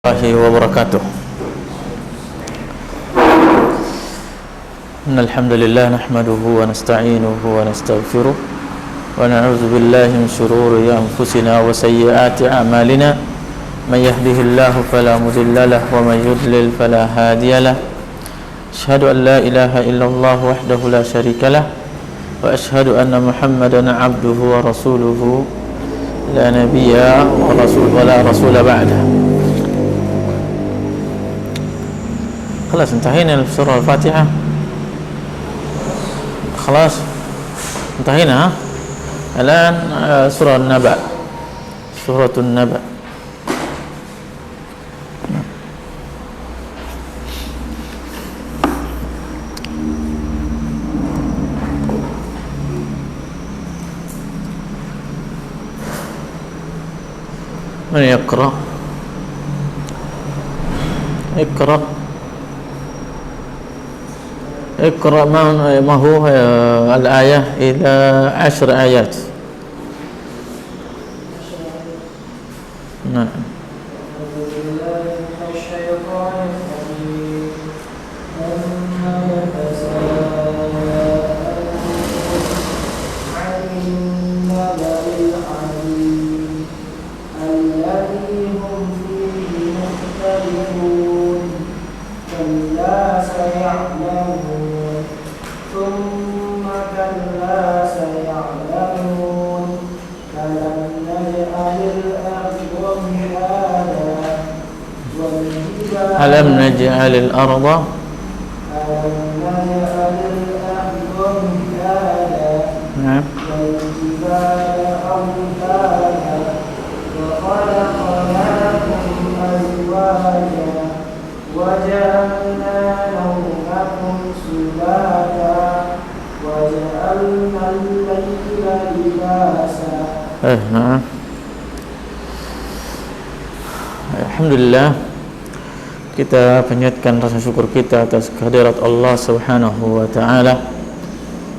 Warahmatullahi wabarakatuh. Innal hamdalillah nahmaduhu wa nasta'inuhu wa nastaghfiruh wa na'udzu billahi min shururi anfusina wa sayyiati a'malina. May yahdihillahu fala mudilla lahu wa may yudlil fala hadiya lahu. Asyhadu an la ilaha illallah wahdahu la syarika lahu wa asyhadu anna Muhammadan 'abduhu wa rasuluhu la nabiyya wa la rasula ba'dahu. خلاص انتهينا السورة الفاتحة. خلاص انتهينا. الآن سورة النبأ. سورة النبأ. من يقرأ؟ اقرأ. اقرأ ما هو الآية إلى 10 آيات. نعم. ألم نجعل الأرض نعم والجبال أوتادا وخلقناكم أزواجا وجعلنا نومكم سباتا وجعلنا الليل لباسا. نعم. Alhamdulillah, kita panjatkan rasa syukur kita atas kehadirat Allah Subhanahu wa taala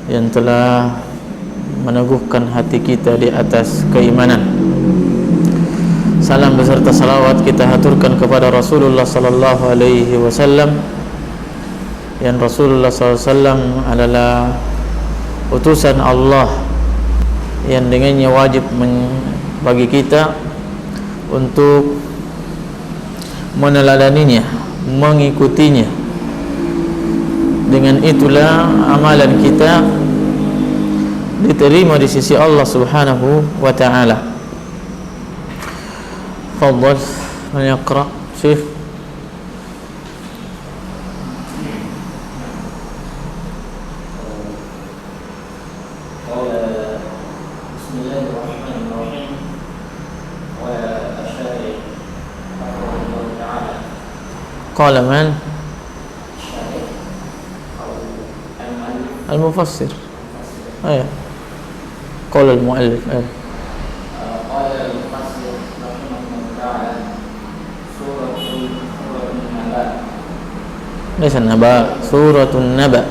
yang telah meneguhkan hati kita di atas keimanan. Salam beserta salawat kita haturkan kepada Rasulullah sallallahu alaihi wasallam, yang Rasulullah sallallahu alaihi wasallam adalah utusan Allah yang dengannya wajib bagi kita untuk meneladaninya, mengikutinya. Dengan itulah amalan kita diterima di sisi Allah Subhanahu wa taala. Fadhal, man yaqra? Syekh. قال من؟ المفسر. أيه. قال المؤلف. أيه. قال المفسر رحمه الله تعالى سورة النبأ. ليس النبأ، سورة النبأ.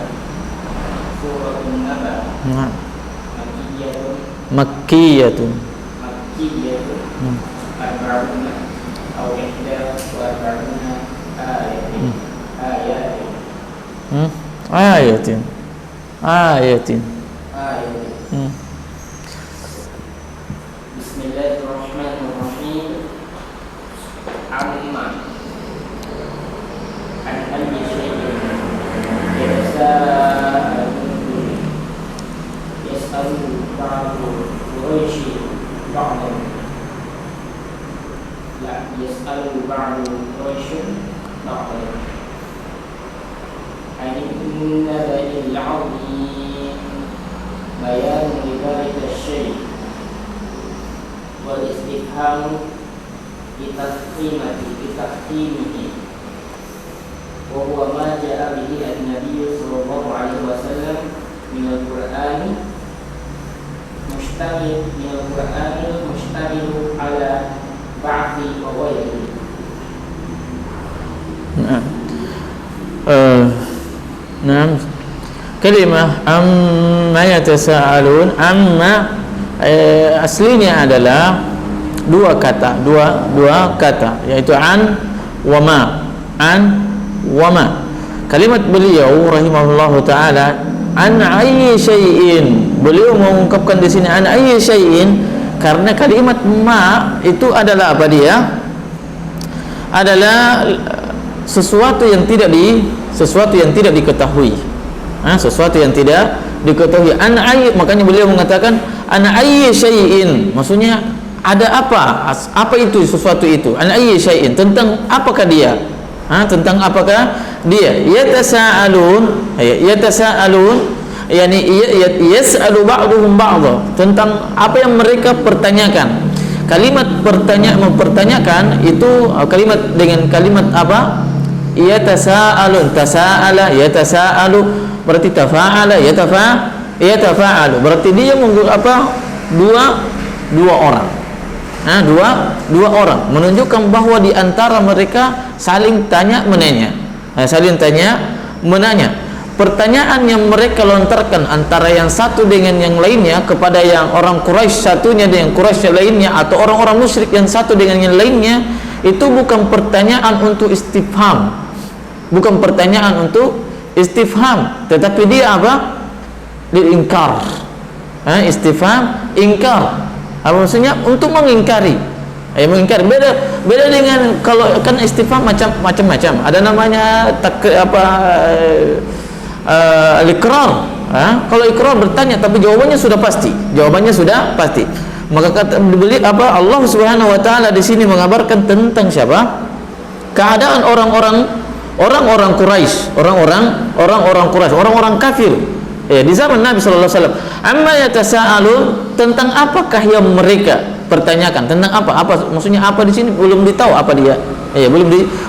سورة النبأ. نعم. مكية. مكية. أربعون أو 41 آية. بسم الله الرحمن الرحيم. عما عن أي شيء يتساءلون يسأل بعض قريش بعضا لا يسأل بعض قريش بعضا عن النبأ العظيم بيان لذلك الشيء والاستفهام بتفخيمه وهو ما جاء به النبي صلى الله عليه وسلم من القرآن مشتمل على بعث وغيره. نعم. Kalimah amma yatasaalun, amma aslinya adalah dua kata, yaitu an wama, kalimat beliau rahimahullahu taala an ayyi syai'in, beliau mengungkapkan di sini an ayyi syai'in karena kalimat ma itu adalah apa dia? Adalah sesuatu yang tidak diketahui. Sesuatu yang tidak diketahui. An ayyi, makanya beliau mengatakan an ayyi syai'in, maksudnya ada apa? Apa itu sesuatu itu? An ayyi syai'in, tentang apakah dia? Tentang apakah dia? Yatasaalun, yani yas'alu ba'duhum ba'dha, tentang apa yang mereka pertanyakan. Kalimat mempertanyakan itu kalimat dengan kalimat apa? Yatasaalun, tasa'ala, yatasaalu, berarti tafa'ala, yatafa'alu, berarti dia dua orang. Dua orang menunjukkan bahwa di antara mereka saling tanya menanya. Pertanyaan yang mereka lontarkan antara yang satu dengan yang lainnya kepada yang orang Quraisy satunya dengan Quraisy yang lainnya, atau orang-orang musyrik yang satu dengan yang lainnya, itu bukan pertanyaan untuk istifham, tetapi dia apa? Diingkar. Istifham, ingkar. Apa maksudnya? Untuk mengingkari. Mengingkari. Beda dengan kalau kan istifham macam-macam. Ada namanya al-iqrar. Kalau iqrar bertanya tapi jawabannya sudah pasti. Maka kata Allah Subhanahu wa taala di sini mengabarkan tentang siapa? Keadaan orang-orang Quraisy, orang-orang kafir. Di zaman Nabi sallallahu alaihi wasallam. Amma yatasaalun, tentang apakah yang mereka pertanyakan? Tentang apa? Maksudnya apa di sini belum ditahu apa dia.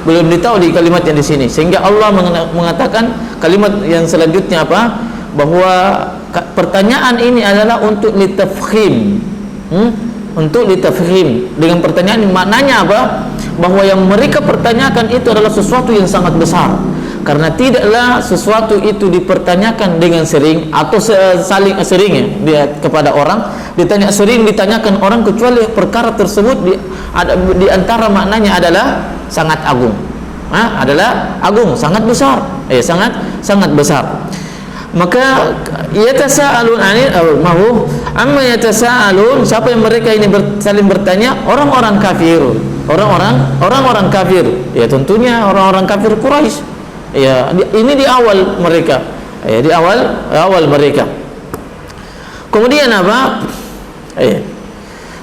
Belum ditahu di kalimat yang di sini. Sehingga Allah mengatakan kalimat yang selanjutnya apa? Bahwa pertanyaan ini adalah untuk litafkhim. Untuk litafkhim. Dengan pertanyaan maknanya apa? Bahwa yang mereka pertanyakan itu adalah sesuatu yang sangat besar. Karena tidaklah sesuatu itu dipertanyakan dengan sering atau saling sering kepada orang, ditanyakan orang, kecuali perkara tersebut di antara maknanya adalah sangat agung. Adalah agung, sangat besar. Sangat besar. Maka yatasaalun amma yatasaalun, siapa yang mereka ini saling bertanya? Orang-orang kafir. Orang-orang kafir. Ya tentunya orang-orang kafir Quraisy. Ini di awal mereka. Di awal mereka. Kemudian apa?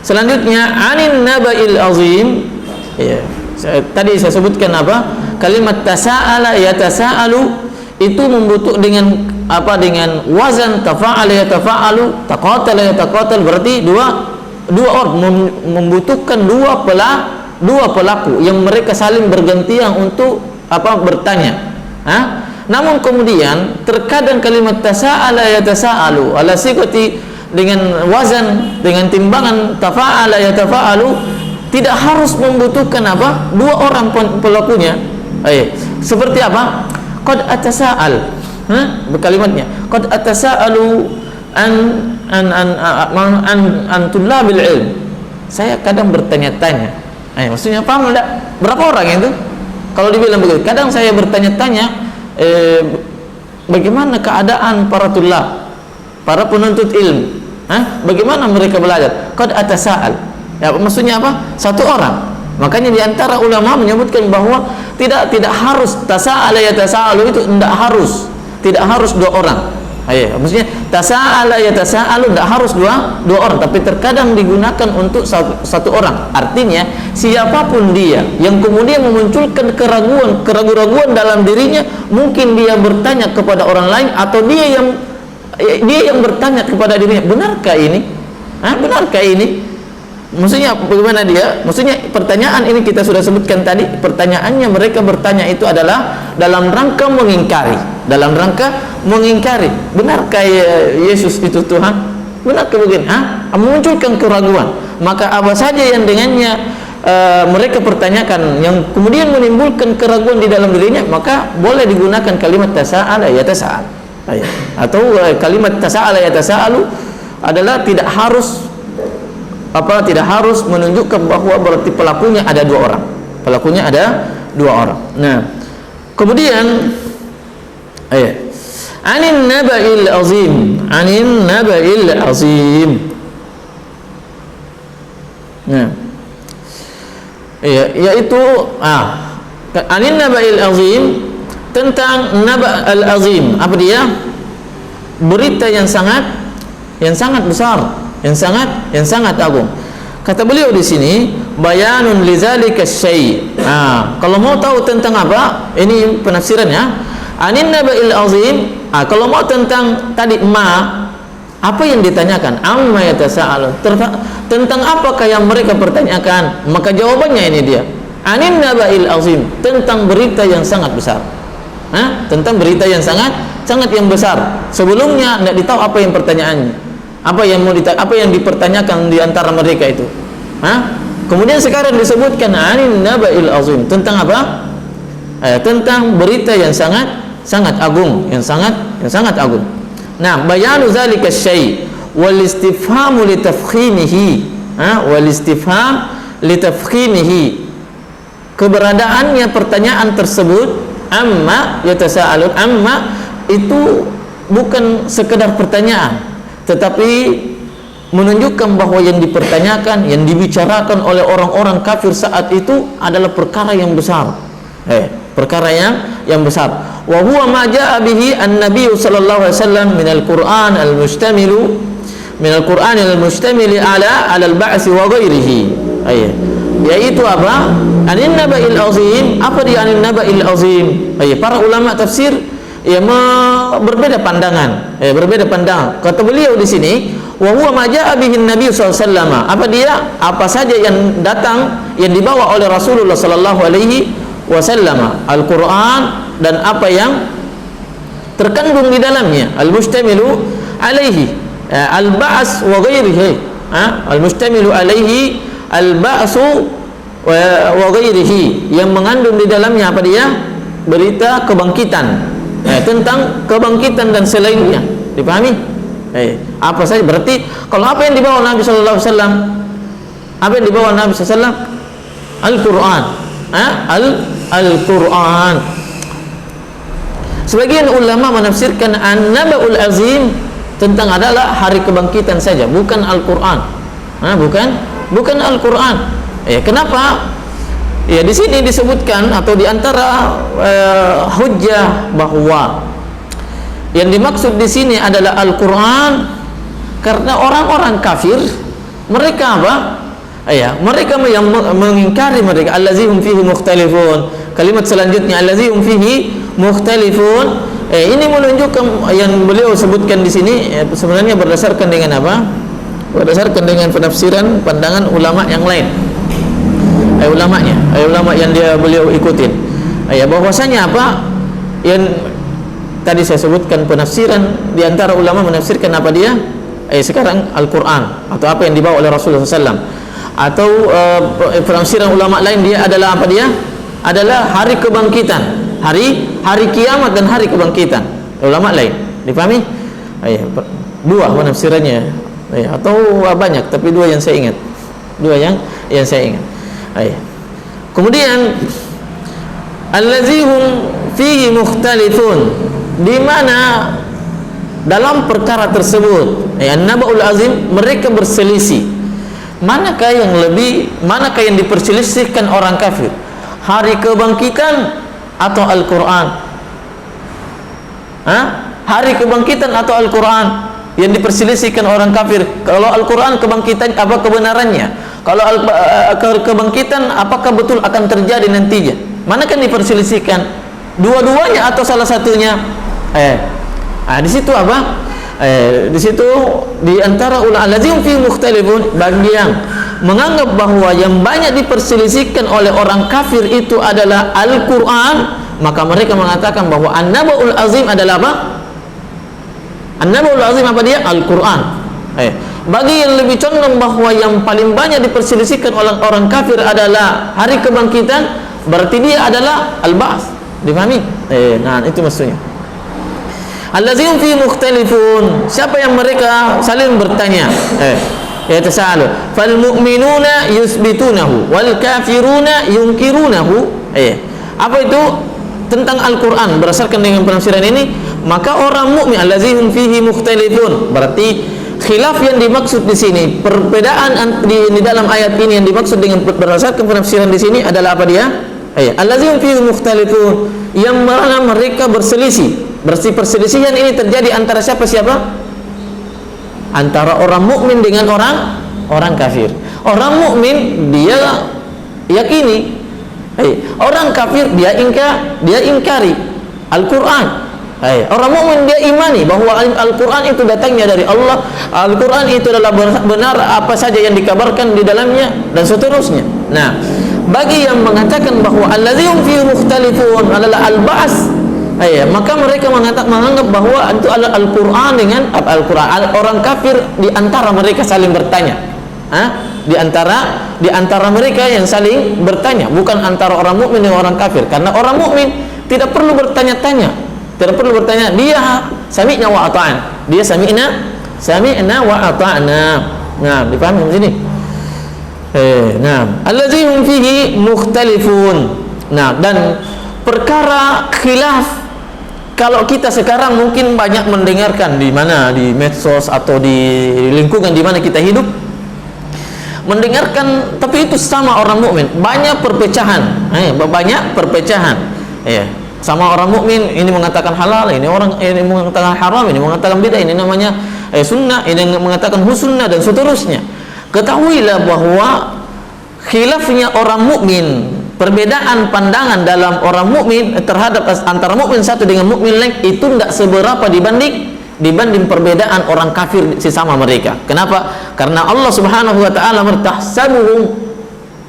Selanjutnya anin naba'il azim. Tadi saya sebutkan apa? Kalimat tasa'ala yatasa'alu itu membutuhkan dengan wazan tafa'ala yatafa'alu, taqatala yataqatal, berarti dua orang membutuhkan dua pelaku yang mereka saling bergantian untuk bertanya. Namun kemudian terkadang kalimat tasa'ala yatasa'alu ala siqati dengan wazan, dengan timbangan tafa'ala yatafa'alu, tidak harus membutuhkan dua orang pelakunya. Seperti apa? Qad atasa'al. Kalimatnya qad atasa'alu an tullabil ilm. Saya kadang bertanya-tanya. Maksudnya paham enggak? Berapa orang itu? Kalau dibilang begitu, kadang saya bertanya-tanya bagaimana keadaan para tulab, para penuntut ilmu, bagaimana mereka belajar? Qad atasa'al. Maksudnya apa? Satu orang. Makanya di antara ulama menyebutkan bahwa tidak harus tasa'ala yatasa'alu itu tidak harus dua orang. Maksudnya tasa'ala yatasa'alu tidak harus dua orang, tapi terkadang digunakan untuk satu orang. Artinya siapapun dia yang kemudian memunculkan keraguan dalam dirinya, mungkin dia bertanya kepada orang lain atau dia yang bertanya kepada dirinya, benarkah ini? Benarkah ini? Maksudnya bagaimana dia? Maksudnya pertanyaan ini kita sudah sebutkan tadi, pertanyaannya mereka bertanya itu adalah dalam rangka mengingkari. Benarkah Yesus itu Tuhan? Benarkah begini? Memunculkan keraguan. Maka apa saja yang dengannya mereka pertanyakan yang kemudian menimbulkan keraguan di dalam dirinya, maka boleh digunakan kalimat tasa'ala yatasa'al. Atau kalimat tasa'ala yatasa'alu adalah tidak harus menunjukkan bahwa berarti pelakunya ada dua orang. Nah, kemudian anin naba'il azim, anin naba'il azim. Nah, yaitu anin naba'il azim, tentang naba' al azim. Apa dia? Berita yang sangat besar, yang sangat agung. Kata beliau di sini, bayanun lidzalika syai'. Kalau mau tahu tentang apa, ini penafsirannya. Anin naba'il azim, kalau mau tentang tadi apa yang ditanyakan? Amma yatasaalun. Tentang apakah yang mereka pertanyakan? Maka jawabannya ini dia. Anin naba'il azim, tentang berita yang sangat besar. Tentang berita yang sangat yang besar. Sebelumnya tidak ditahu apa yang pertanyaannya. Apa yang dipertanyakan di antara mereka itu. Kemudian sekarang disebutkan anin naba'il azim, tentang apa? Tentang berita yang sangat agung, yang sangat agung. Nah, bayanu zalika syai' wal istifhamu li tafkhimihi, wal istifham li tafkhimihi. Keberadaannya pertanyaan tersebut, amma yatasaalun, amma itu bukan sekedar pertanyaan, tetapi menunjukkan bahwa yang dipertanyakan, yang dibicarakan oleh orang-orang kafir saat itu adalah perkara yang besar. Perkara yang besar. Wa huwa ma jaa bihi an-nabiy sallallahu alaihi wasallam min al-Qur'an al-mustamil ala al-ba's wa ghairihi. Yaitu apa? Anin naba'il azim. Apa dia anin naba'il azim? Para ulama tafsir berbeda pandangan. Kata beliau di sini, wa huwa ma jaa bihi an-nabiy sallallahu alaihi wasallam. Apa dia? Apa saja yang datang, yang dibawa oleh Rasulullah sallallahu alaihi wasallam, Al-Qur'an dan apa yang terkandung di dalamnya, al-mustamilu alaihi al-ba's wa ghairihi, al-mustamilu alaihi al-ba'su wa ghairihi, yang mengandung di dalamnya apa dia? Berita kebangkitan, tentang kebangkitan dan selainnya. Dipahami? Apa saja? Berarti kalau apa yang dibawa Nabi sallallahu alaihi wasallam, apa yang dibawa Nabi sallallahu alaihi wasallam? Al-Qur'an. Al-Qur'an. Sebagian ulama menafsirkan an-naba'ul azim tentang adalah hari kebangkitan saja, bukan Al-Qur'an. Bukan Al-Qur'an. Kenapa? Di sini disebutkan atau di antara hujjah bahwa yang dimaksud di sini adalah Al-Qur'an karena orang-orang kafir mereka apa? Mereka yang mengingkari mereka allazihum fihi mukhtalifun. Kalimat selanjutnya allazihum fihi mukhtalifun, ini menunjukkan yang beliau sebutkan di sini sebenarnya berdasarkan dengan apa? Berdasarkan dengan penafsiran pandangan ulama yang lain. Ulama yang beliau ikutin. Bahwasanya apa? Yang tadi saya sebutkan penafsiran di antara ulama menafsirkan apa dia? Sekarang Al-Qur'an atau apa yang dibawa oleh Rasulullah SAW. Atau penafsiran ulama lain dia adalah apa dia? Adalah hari kebangkitan, hari kiamat dan hari kebangkitan. Ulama lain, dipahami? Dua penafsirannya, atau banyak, tapi dua yang saya ingat. Kemudian allazihum fihi mukhtalifun, di mana dalam perkara tersebut an-naba'ul azim mereka berselisih. Manakah yang diperselisihkan orang kafir? Hari kebangkitan atau Al-Qur'an? Hari kebangkitan atau Al-Qur'an? Yang diperselisihkan orang kafir. Kalau Al-Qur'an kebangkitan apa kebenarannya? Kalau kebangkitan apakah betul akan terjadi nantinya? Manakah yang diperselisihkan? Dua-duanya atau salah satunya? Di situ apa? Di situ di antara ulama allazim fi mukhtalifun, bagi yang menganggap bahwa yang banyak diperselisihkan oleh orang kafir itu adalah Al-Qur'an, maka mereka mengatakan bahwa an-naba'ul azim adalah apa? An-naba'ul azim apa dia? Al-Qur'an. Bagi yang lebih condong bahwa yang paling banyak diperselisihkan oleh orang kafir adalah hari kebangkitan, berarti dia adalah al-ba'ts. Dipahami? Nah, itu maksudnya. Allazim fi mukhtalifun, siapa yang mereka saling bertanya, yatasaalu. Fal mu'minuna yusbitunahu wal kafiruna yunkirunahu. Apa itu? Tentang Al-Quran. Berdasarkan dengan penafsiran ini, maka orang mukmin allazihum fihi mukhtalifun, berarti khilaf yang dimaksud di sini, perbedaan di dalam ayat ini yang dimaksud dengan berdasarkan penafsiran di sini adalah apa dia? Allazihum fihi mukhtalifun, yang mana mereka berselisih. Perselisihan ini terjadi antara siapa? Antara orang mukmin dengan orang kafir. Orang mukmin dia yakini, orang kafir dia ingkari Al-Quran. Orang mukmin dia imani bahwa Al-Quran itu datangnya dari Allah. Al-Quran itu adalah benar apa saja yang dikabarkan di dalamnya dan seterusnya. Nah, bagi yang mengatakan bahwa allazihum fihi mukhtalifun adalah al-ba's, maka mereka menganggap bahwa itu adalah Al-Quran dengan Al-Quran. Orang kafir di antara mereka saling bertanya. Di antara mereka yang saling bertanya, bukan antara orang mukmin dengan orang kafir. Karena orang mukmin tidak perlu bertanya-tanya, dia sami'na wa ata'na. Dia sami'na wa ata'na. Nah, dipahami di sini? Nah, allazihum fihi mukhtalifun. Nah, dan perkara khilaf, kalau kita sekarang mungkin banyak mendengarkan di mana, di medsos atau di lingkungan di mana kita hidup, mendengarkan, tapi itu sama orang mukmin banyak perpecahan, sama orang mukmin, ini mengatakan halal, ini mengatakan haram, ini mengatakan bidah, ini namanya sunnah, ini mengatakan sunnah dan seterusnya. Ketahuilah bahwa khilafnya orang mukmin, perbedaan pandangan dalam orang mukmin terhadap antara mukmin satu dengan mukmin lain itu tidak seberapa dibanding perbedaan orang kafir sesama mereka. Kenapa? Karena Allah Subhanahu wa taala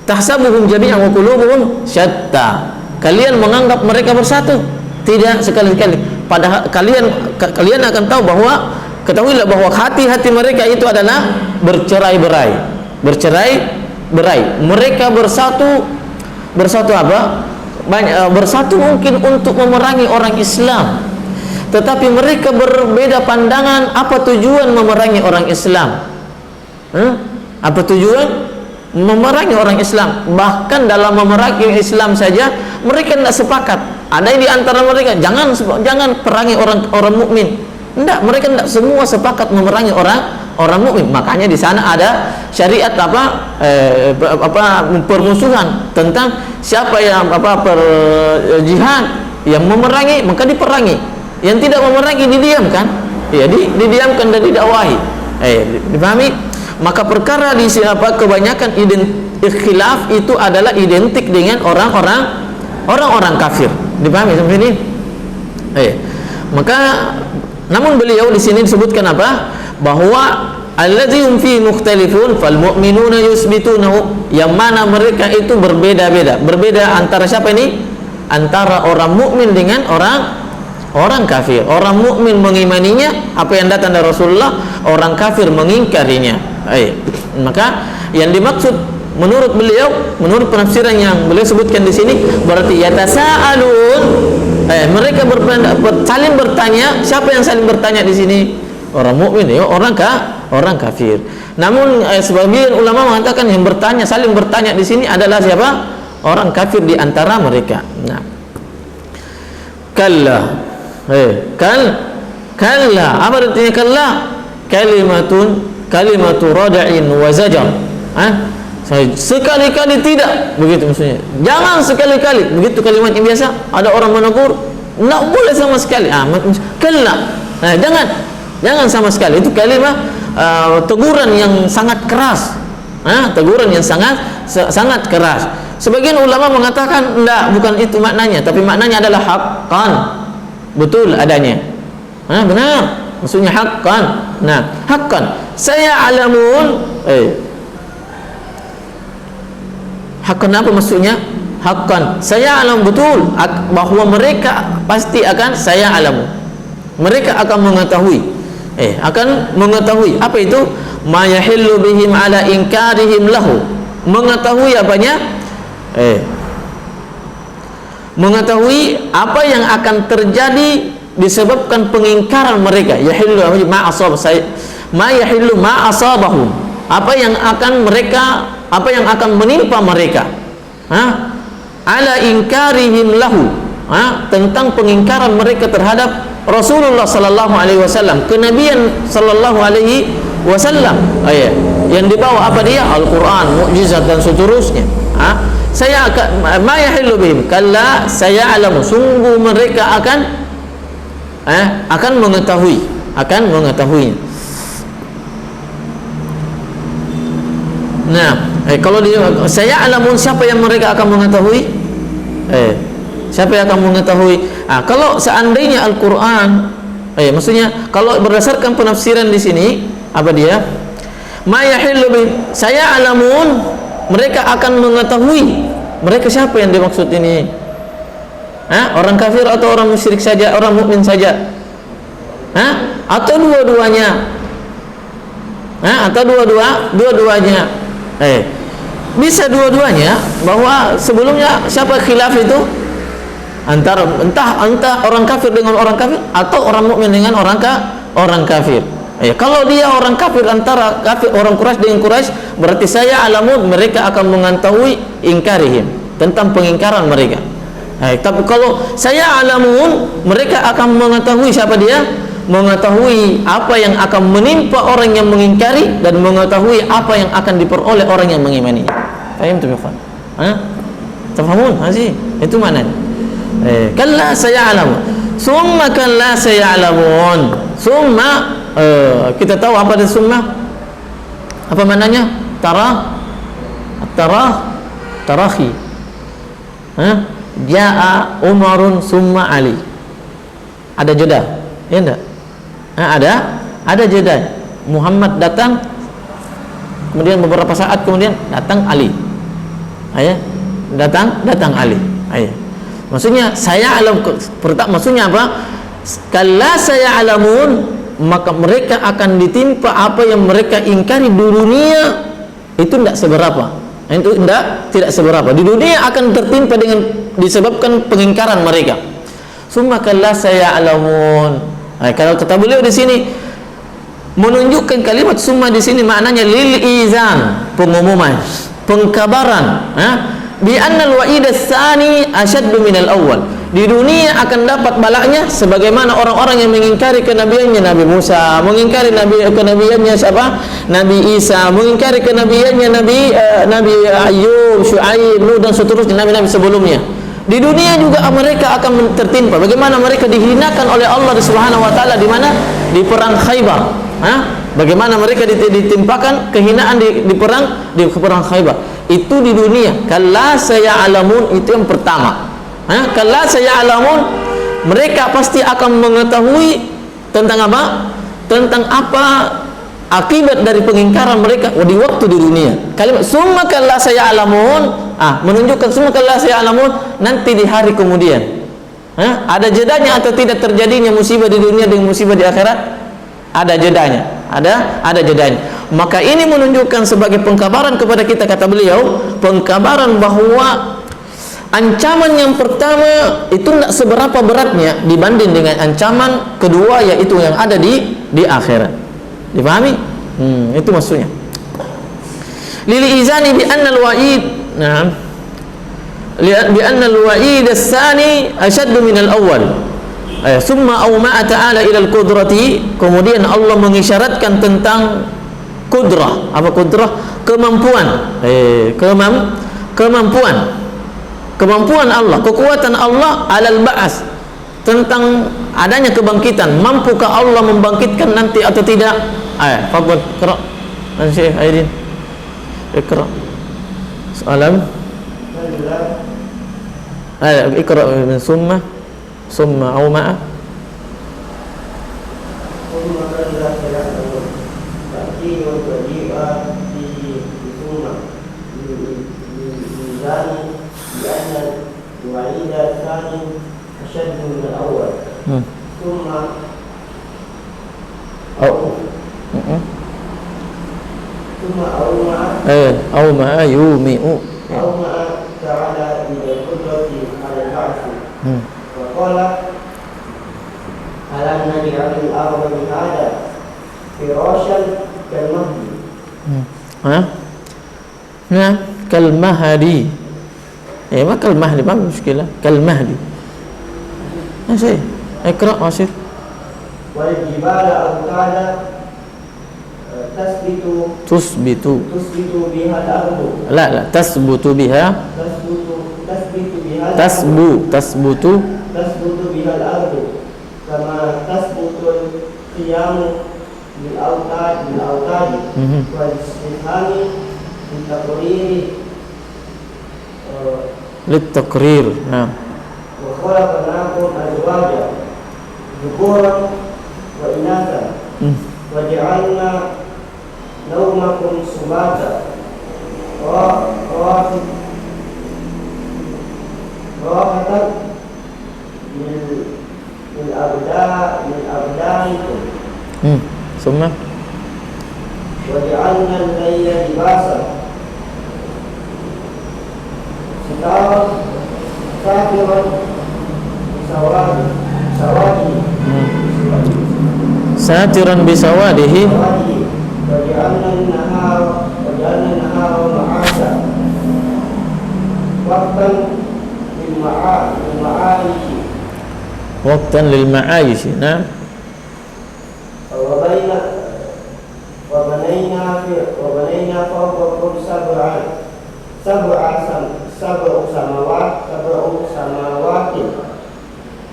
tahsabuhum jami'an wa qulubuhum syatta. Kalian menganggap mereka bersatu? Tidak sekali-kali. Padahal kalian akan tahu bahwa, ketahuilah bahwa hati-hati mereka itu adalah bercerai-berai. Mereka bersatu apa? Bersatu mungkin untuk memerangi orang Islam. Tetapi mereka berbeda pandangan apa tujuan memerangi orang Islam. Apa tujuan memerangi orang Islam? Bahkan dalam memerangi Islam saja mereka tidak sepakat. Ada di antara mereka jangan perangi orang mukmin. Tidak, mereka tidak semua sepakat memerangi orang mukmin. Makanya di sana ada syariat permusuhan tentang siapa yang jihad, yang memerangi maka diperangi, yang tidak memerangi didiamkan, didiamkan dan didakwahi. Dipahami? Maka perkara di siapa kebanyakan khilaf itu adalah identik dengan orang-orang kafir. Dipahami sampai ini? Maka namun beliau di sini disebutkan apa? Bahwa alladzihum fi mukhtalifun fal mu'minuna yusbitunahu, yang mana mereka itu berbeda-beda. Berbeda antara siapa ini? Antara orang mukmin dengan orang kafir. Orang mukmin mengimaninya apa yang datang dari Rasulullah, orang kafir mengingkarinya. Maka yang dimaksud menurut beliau, menurut penafsiran yang beliau sebutkan di sini, berarti yatasaalun, mereka saling bertanya. Siapa yang saling bertanya di sini? Orang mukmin, orang kafir. Namun sebagian ulama mengatakan yang saling bertanya di sini adalah siapa? Orang kafir di antara mereka. Nah, kalla, kalla, apa artinya kalla? Kalimatu rada'in wa zajar. Sekali-kali tidak, begitu maksudnya. Jangan sekali-kali, begitu kalimat yang biasa. Ada orang menegur, tidak boleh sama sekali. Kalla, jangan sama sekali. Itu kalimat teguran yang sangat keras. Teguran yang sangat keras. Sebagian ulama mengatakan tidak, bukan itu maknanya, tapi maknanya adalah haqqan, betul adanya. Benar, maksudnya haqqan. Nah, haqqan, saya alamun. Haqqan apa maksudnya? Haqqan, saya alam, betul bahwa mereka pasti akan saya alam. Mereka akan mengetahui. Akan mengetahui apa itu? Ma yahillu bihim ala inkarihim lahu. Mengetahui apanya? Mengetahui apa yang akan terjadi disebabkan pengingkaran mereka. Yahillu ma asab saya, ma yahillu ma asabahum. Apa yang akan menimpa mereka. ala inkarihim lahu, tentang pengingkaran mereka terhadap Rasulullah sallallahu alaihi wasallam, kenabian sallallahu alaihi wasallam. Yang dibawa apa dia? Al-Quran, mukjizat dan seterusnya. Saya akan ma yahillu bihim, kalla saya'lamu, sungguh mereka akan mengetahui. Nah, kalau saya alamun, siapa yang mereka akan mengetahui? Siapa yang akan mengetahui? Kalau seandainya Al-Quran, maksudnya kalau berdasarkan penafsiran di sini, apa dia? Ma yahillu bihim, saya alamun, mereka akan mengetahui. Mereka siapa yang dimaksud ini? Orang kafir atau orang musyrik saja, orang mukmin saja? Atau dua-duanya? Atau dua-duanya? Bisa dua-duanya, bahwa sebelumnya siapa khilaf itu? Entah orang kafir dengan orang kafir, atau orang mukmin dengan orang kafir. Kalau dia orang kafir, antara kafir orang Quraisy dengan Quraisy, berarti saya alamun, mereka akan mengetahui ingkarihim, tentang pengingkaran mereka. Tapi kalau saya alamun, mereka akan mengetahui siapa dia? Mengetahui apa yang akan menimpa orang yang mengingkari, dan mengetahui apa yang akan diperoleh orang yang mengimani. Faham tu, ikhwan? Terfahamun? Sih, itu maknanya. Kalla saya'lamun, summa kalla saya'lamun, summa, kita tahu apa itu summa? Apa maknanya? Tarahi. Ja'a Umarun summa Ali. Ada jeda, ya enggak? Ada jeda. Muhammad datang, kemudian beberapa saat kemudian datang Ali. Datang Ali. Maksudnya saya alam, maksudnya apa? Kalla saya alamun, maka mereka akan ditimpa apa yang mereka ingkari di dunia, itu tidak seberapa. Tidak seberapa. Di dunia akan tertimpa dengan disebabkan pengingkaran mereka. Summa kalla saya alamun. Kalau kata beliau di sini menunjukkan kalimat summa di sini maknanya lil izan, pengumuman, pengkabaran, bi annal wa'id ats-tsani asyaddu minal awwal. Di dunia akan dapat balaknya sebagaimana orang-orang yang mengingkari kenabiannya Nabi Musa, mengingkari kenabiannya siapa? Nabi Isa, mengingkari kenabiannya Nabi Ayyub, Syuaib, Nuh dan seterusnya, nabi-nabi sebelumnya. Di dunia juga mereka akan tertimpa. Bagaimana mereka dihinakan oleh Allah Subhanahu wa taala di mana? Di perang Khaybar. Bagaimana mereka ditimpakan kehinaan di perang Khaybar. Itu di dunia. Kalla saya'lamun, itu yang pertama. Kalla saya'lamun, mereka pasti akan mengetahui tentang apa? Tentang apa akibat dari pengingkaran mereka di waktu di dunia. Kalimat summa kalla saya'lamun menunjukkan summa kalla saya'lamun nanti di hari kemudian. Ada jedanya atau tidak terjadinya musibah di dunia dengan musibah di akhirat? Ada jedanya. Ada jedanya. Maka ini menunjukkan sebagai pengkabaran kepada kita, kata beliau, pengkabaran bahwa ancaman yang pertama itu tidak seberapa beratnya dibanding dengan ancaman kedua, yaitu yang ada di akhirat. Dipahami? Itu maksudnya. Lil izani bi anna al-wa'id, bi anna al-wa'id ats-tsani ashadd min al-awwal. Summa awma'a ta'ala ila al-qudrati, kemudian Allah mengisyaratkan tentang kudrah. Apa kudrah? Kemampuan. Kemampuan Allah, kekuatan Allah alal ba'as, tentang adanya kebangkitan. Mampukah Allah membangkitkan nanti atau tidak? Fadhal qira. Syekh Aidin. Iqra. Soalan. Iqra min summa aw ma'a. الوعيد الثاني أشد من الأول ثم أومأ يومئ أومأ تعالى إلى القدرة على البعث وقال ألم نجعل الأرض مهادا فراشا كالمهد كالمهدي maka al-mahdi ma muskilah kal-mahdi. Saya ikra wasir. Wal jibala autada tusbitu biha al-ardu. La tasbutu biha tasbutu biha al-ardu kama tasbutul qiyamu bil autad wal istihami للتقرير نعم وخلقناكم أزواجا ذكورا وإناثا وجعلنا نومكم سباتا راحة لأبدانكم ثم وجعلنا الليل لباسا ستارا ساترا بسواده ساترا بسواده وجعلنا النهار معاشا وقتا للمعايش نعم وبنينا فوقكم سبع سماوات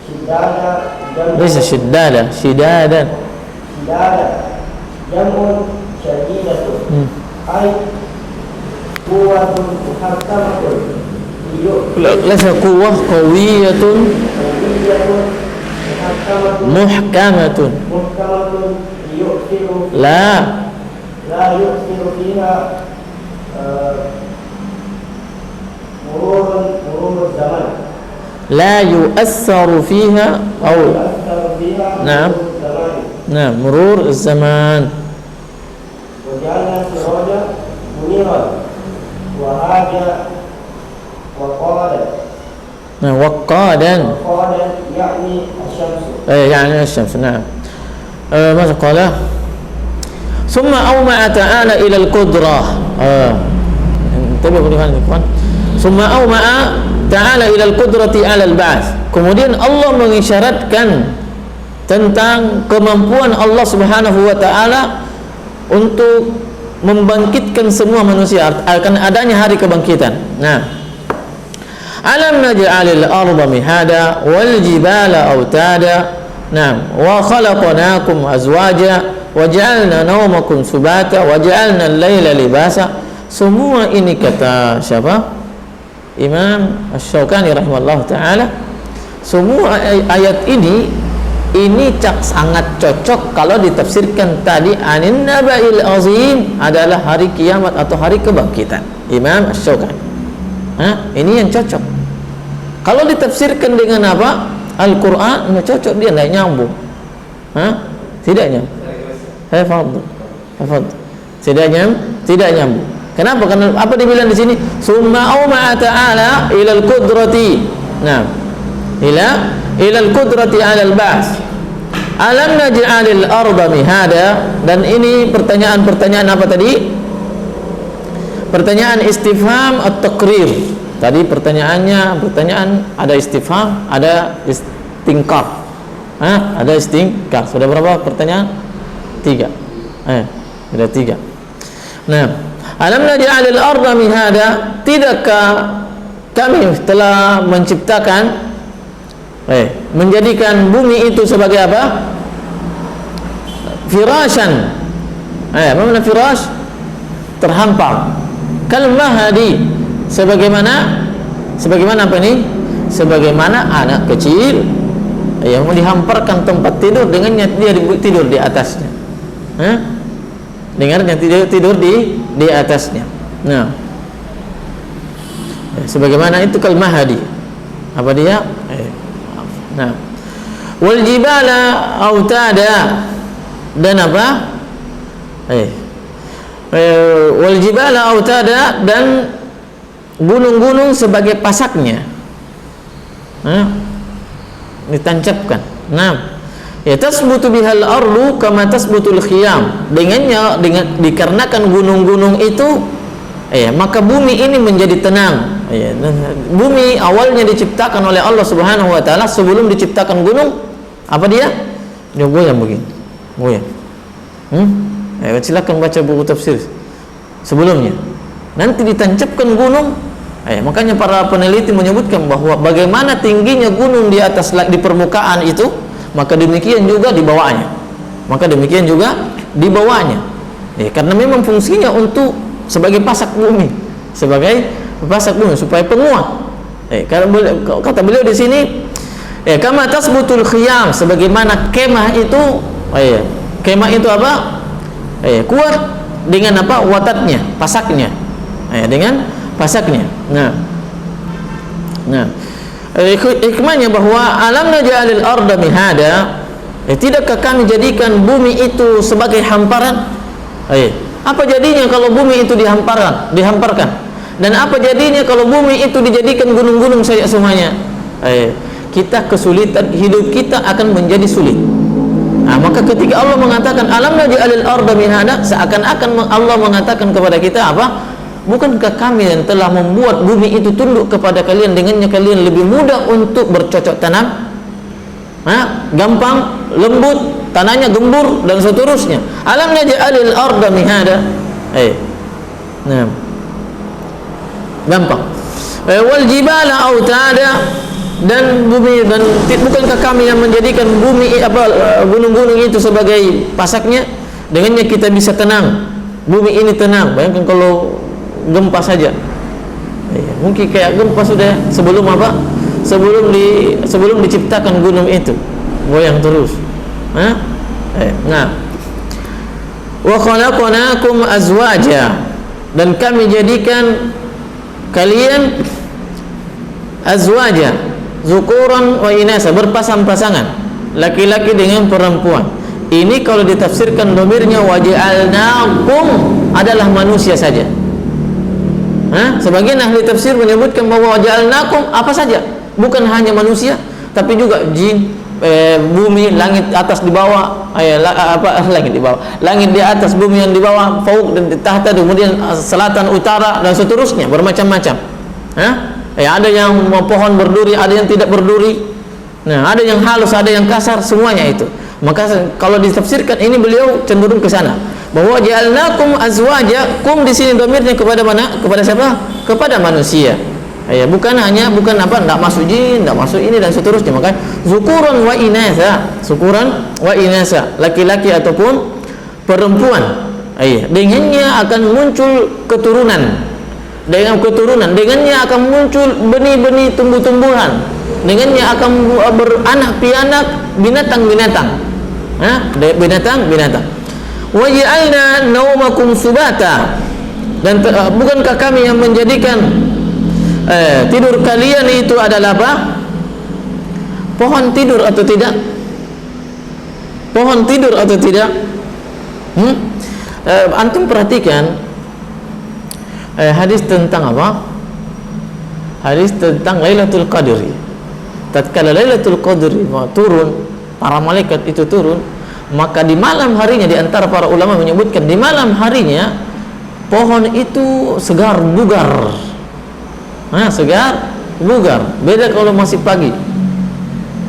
شدادا ليس شدادا جمع شديدة أي قوة محكمة ليس قوة قوية محكمة لا يؤثر فيها مرور الزمان لا يؤثر فيها أو نعم مرور الزمان وجعلنا سراجا منيرا وهاجا وقادا يعني الشمس يعني الشمس نعم ماذا قال ثم أومأ تعالى إلى القدرة انتبهوا لهذا الإخوان ثم أومأ تعالى إلى القدرة على البعث. Kemudian Allah mengisyaratkan tentang kemampuan Allah Subhanahu wa taala untuk membangkitkan semua manusia, akan adanya hari kebangkitan. Nah, alam naj'alil arda mihada wal jibala autada. Nah, wa khalaqnakum azwaja wa ja'alna nawmakum subata wa ja'alna al-laila libasa. Semua ini kata siapa? Imam Asy-Syaukani rahimahullah ta'ala. Semua ayat ini sangat cocok kalau ditafsirkan tadi anin naba'il azim adalah hari kiamat atau hari kebangkitan. Imam Asy-Syaukani. Ini yang cocok. Kalau ditafsirkan dengan apa? Al-Quran nggak cocok, dia nggak nyambung. Tidak nyambung. Tidak nyambung. Kenapa? Karena apa dibilang di sini? Summa auma'a ta'ala ilal qudrati. Nah, ilal qudrati 'alal ba'ts. Alam naj'alil arda mihada. Dan ini pertanyaan apa tadi? Pertanyaan istifham at-taqrir. Tadi pertanyaan ada istifham, ada istingkar. Ada istingkar. Sudah berapa pertanyaan? 3. Ada 3. Nah, alam naj'alil arda mihada, tidakkah kami telah menciptakan menjadikan bumi itu sebagai apa? Firashan. Apa makna firash? Terhampar. Kal mahadi, sebagaimana apa ini? Sebagaimana anak kecil yang dihamparkan tempat tidur dengannya dia tidur di atasnya. Dengarnya tidur di atasnya. Nah, sebagaimana itu kal mahadi. Apa dia? Nah, wal jibala autada, dan apa? Wal jibala autada, dan gunung-gunung sebagai pasaknya. Ditancapkan. Nah, ya tasbutu bihal ardu kama tasbutul khiyam. Dengan dikarenakan gunung-gunung itu maka bumi ini menjadi tenang. Bumi awalnya diciptakan oleh Allah Subhanahu wa taala sebelum diciptakan gunung. Apa dia? Dia goyang begini. Goyang. Silakan baca buku tafsir sebelumnya. Nanti ditancapkan gunung. Makanya para peneliti menyebutkan bahwa bagaimana tingginya gunung di atas di permukaan itu, maka demikian juga di bawahnya. Karena memang fungsinya untuk sebagai pasak bumi, supaya penguat. Kata beliau di sini, kama tasbutul khiyam, sebagaimana kemah itu, kemah itu apa? Kuat dengan apa? Watatnya, pasaknya. Dengan pasaknya. Nah, hikmahnya bahwa alam naj'alil arda mihada, tidakkah kami jadikan bumi itu sebagai hamparan? Apa jadinya kalau bumi itu dihamparkan? Dan apa jadinya kalau bumi itu dijadikan gunung-gunung saja semuanya? Kita kesulitan, hidup kita akan menjadi sulit. Maka ketika Allah mengatakan alam naj'alil arda mihada, seakan-akan Allah mengatakan kepada kita apa? Bukankah kami yang telah membuat bumi itu tunduk kepada kalian, dengannya kalian lebih mudah untuk bercocok tanam? Gampang, lembut, tanahnya gembur dan seterusnya. Alam naj'alil arda mihada. Gampang. Wal jibala autada, dan bumi, dan bukankah kami yang menjadikan bumi gunung-gunung itu sebagai pasaknya, dengannya kita bisa tenang. Bumi ini tenang. Bayangkan kalau gempa saja, mungkin kayak gempa sudah sebelum apa? Sebelum diciptakan gunung itu, goyang terus. Wa khalaqnakum azwaja, dan kami jadikan kalian azwaja, zukuran wa inasa, berpasang-pasangan, laki-laki dengan perempuan. Ini kalau ditafsirkan domirnya waja'alnakum adalah manusia saja. Sebagian ahli tafsir menyebutkan bahwa waja'alnakum apa saja, bukan hanya manusia, tapi juga jin, bumi, langit atas di bawah, langit di bawah, langit di atas, bumi yang di bawah, fauq dan di tahta, kemudian selatan, utara dan seterusnya, bermacam-macam. Ada yang pohon berduri, ada yang tidak berduri. Ada yang halus, ada yang kasar, semuanya itu. Maka kalau ditafsirkan ini beliau cenderung ke sana, bahwa ja'alnakum azwaja, kum di sini domirnya kepada mana? Kepada siapa? Kepada manusia. Bukan enggak masuk jin, enggak masuk ini dan seterusnya. Maka zukuran wa inasa, laki-laki ataupun perempuan. Dengannya akan muncul keturunan. Dengannya akan muncul benih-benih tumbuh-tumbuhan. Dengannya akan beranak pianak binatang-binatang. Binatang-binatang. Wa ja'alna naumakum subata, dan bukankah kami yang menjadikan tidur kalian itu adalah apa? Pohon tidur atau tidak? Pohon tidur atau tidak? Antum perhatikan hadis tentang apa? Hadis tentang Lailatul Qadri. Tatkala Lailatul Qadri turun, para malaikat itu turun, maka di malam harinya, di antara para ulama menyebutkan di malam harinya pohon itu segar bugar. Segar bugar. Beda kalau masih pagi.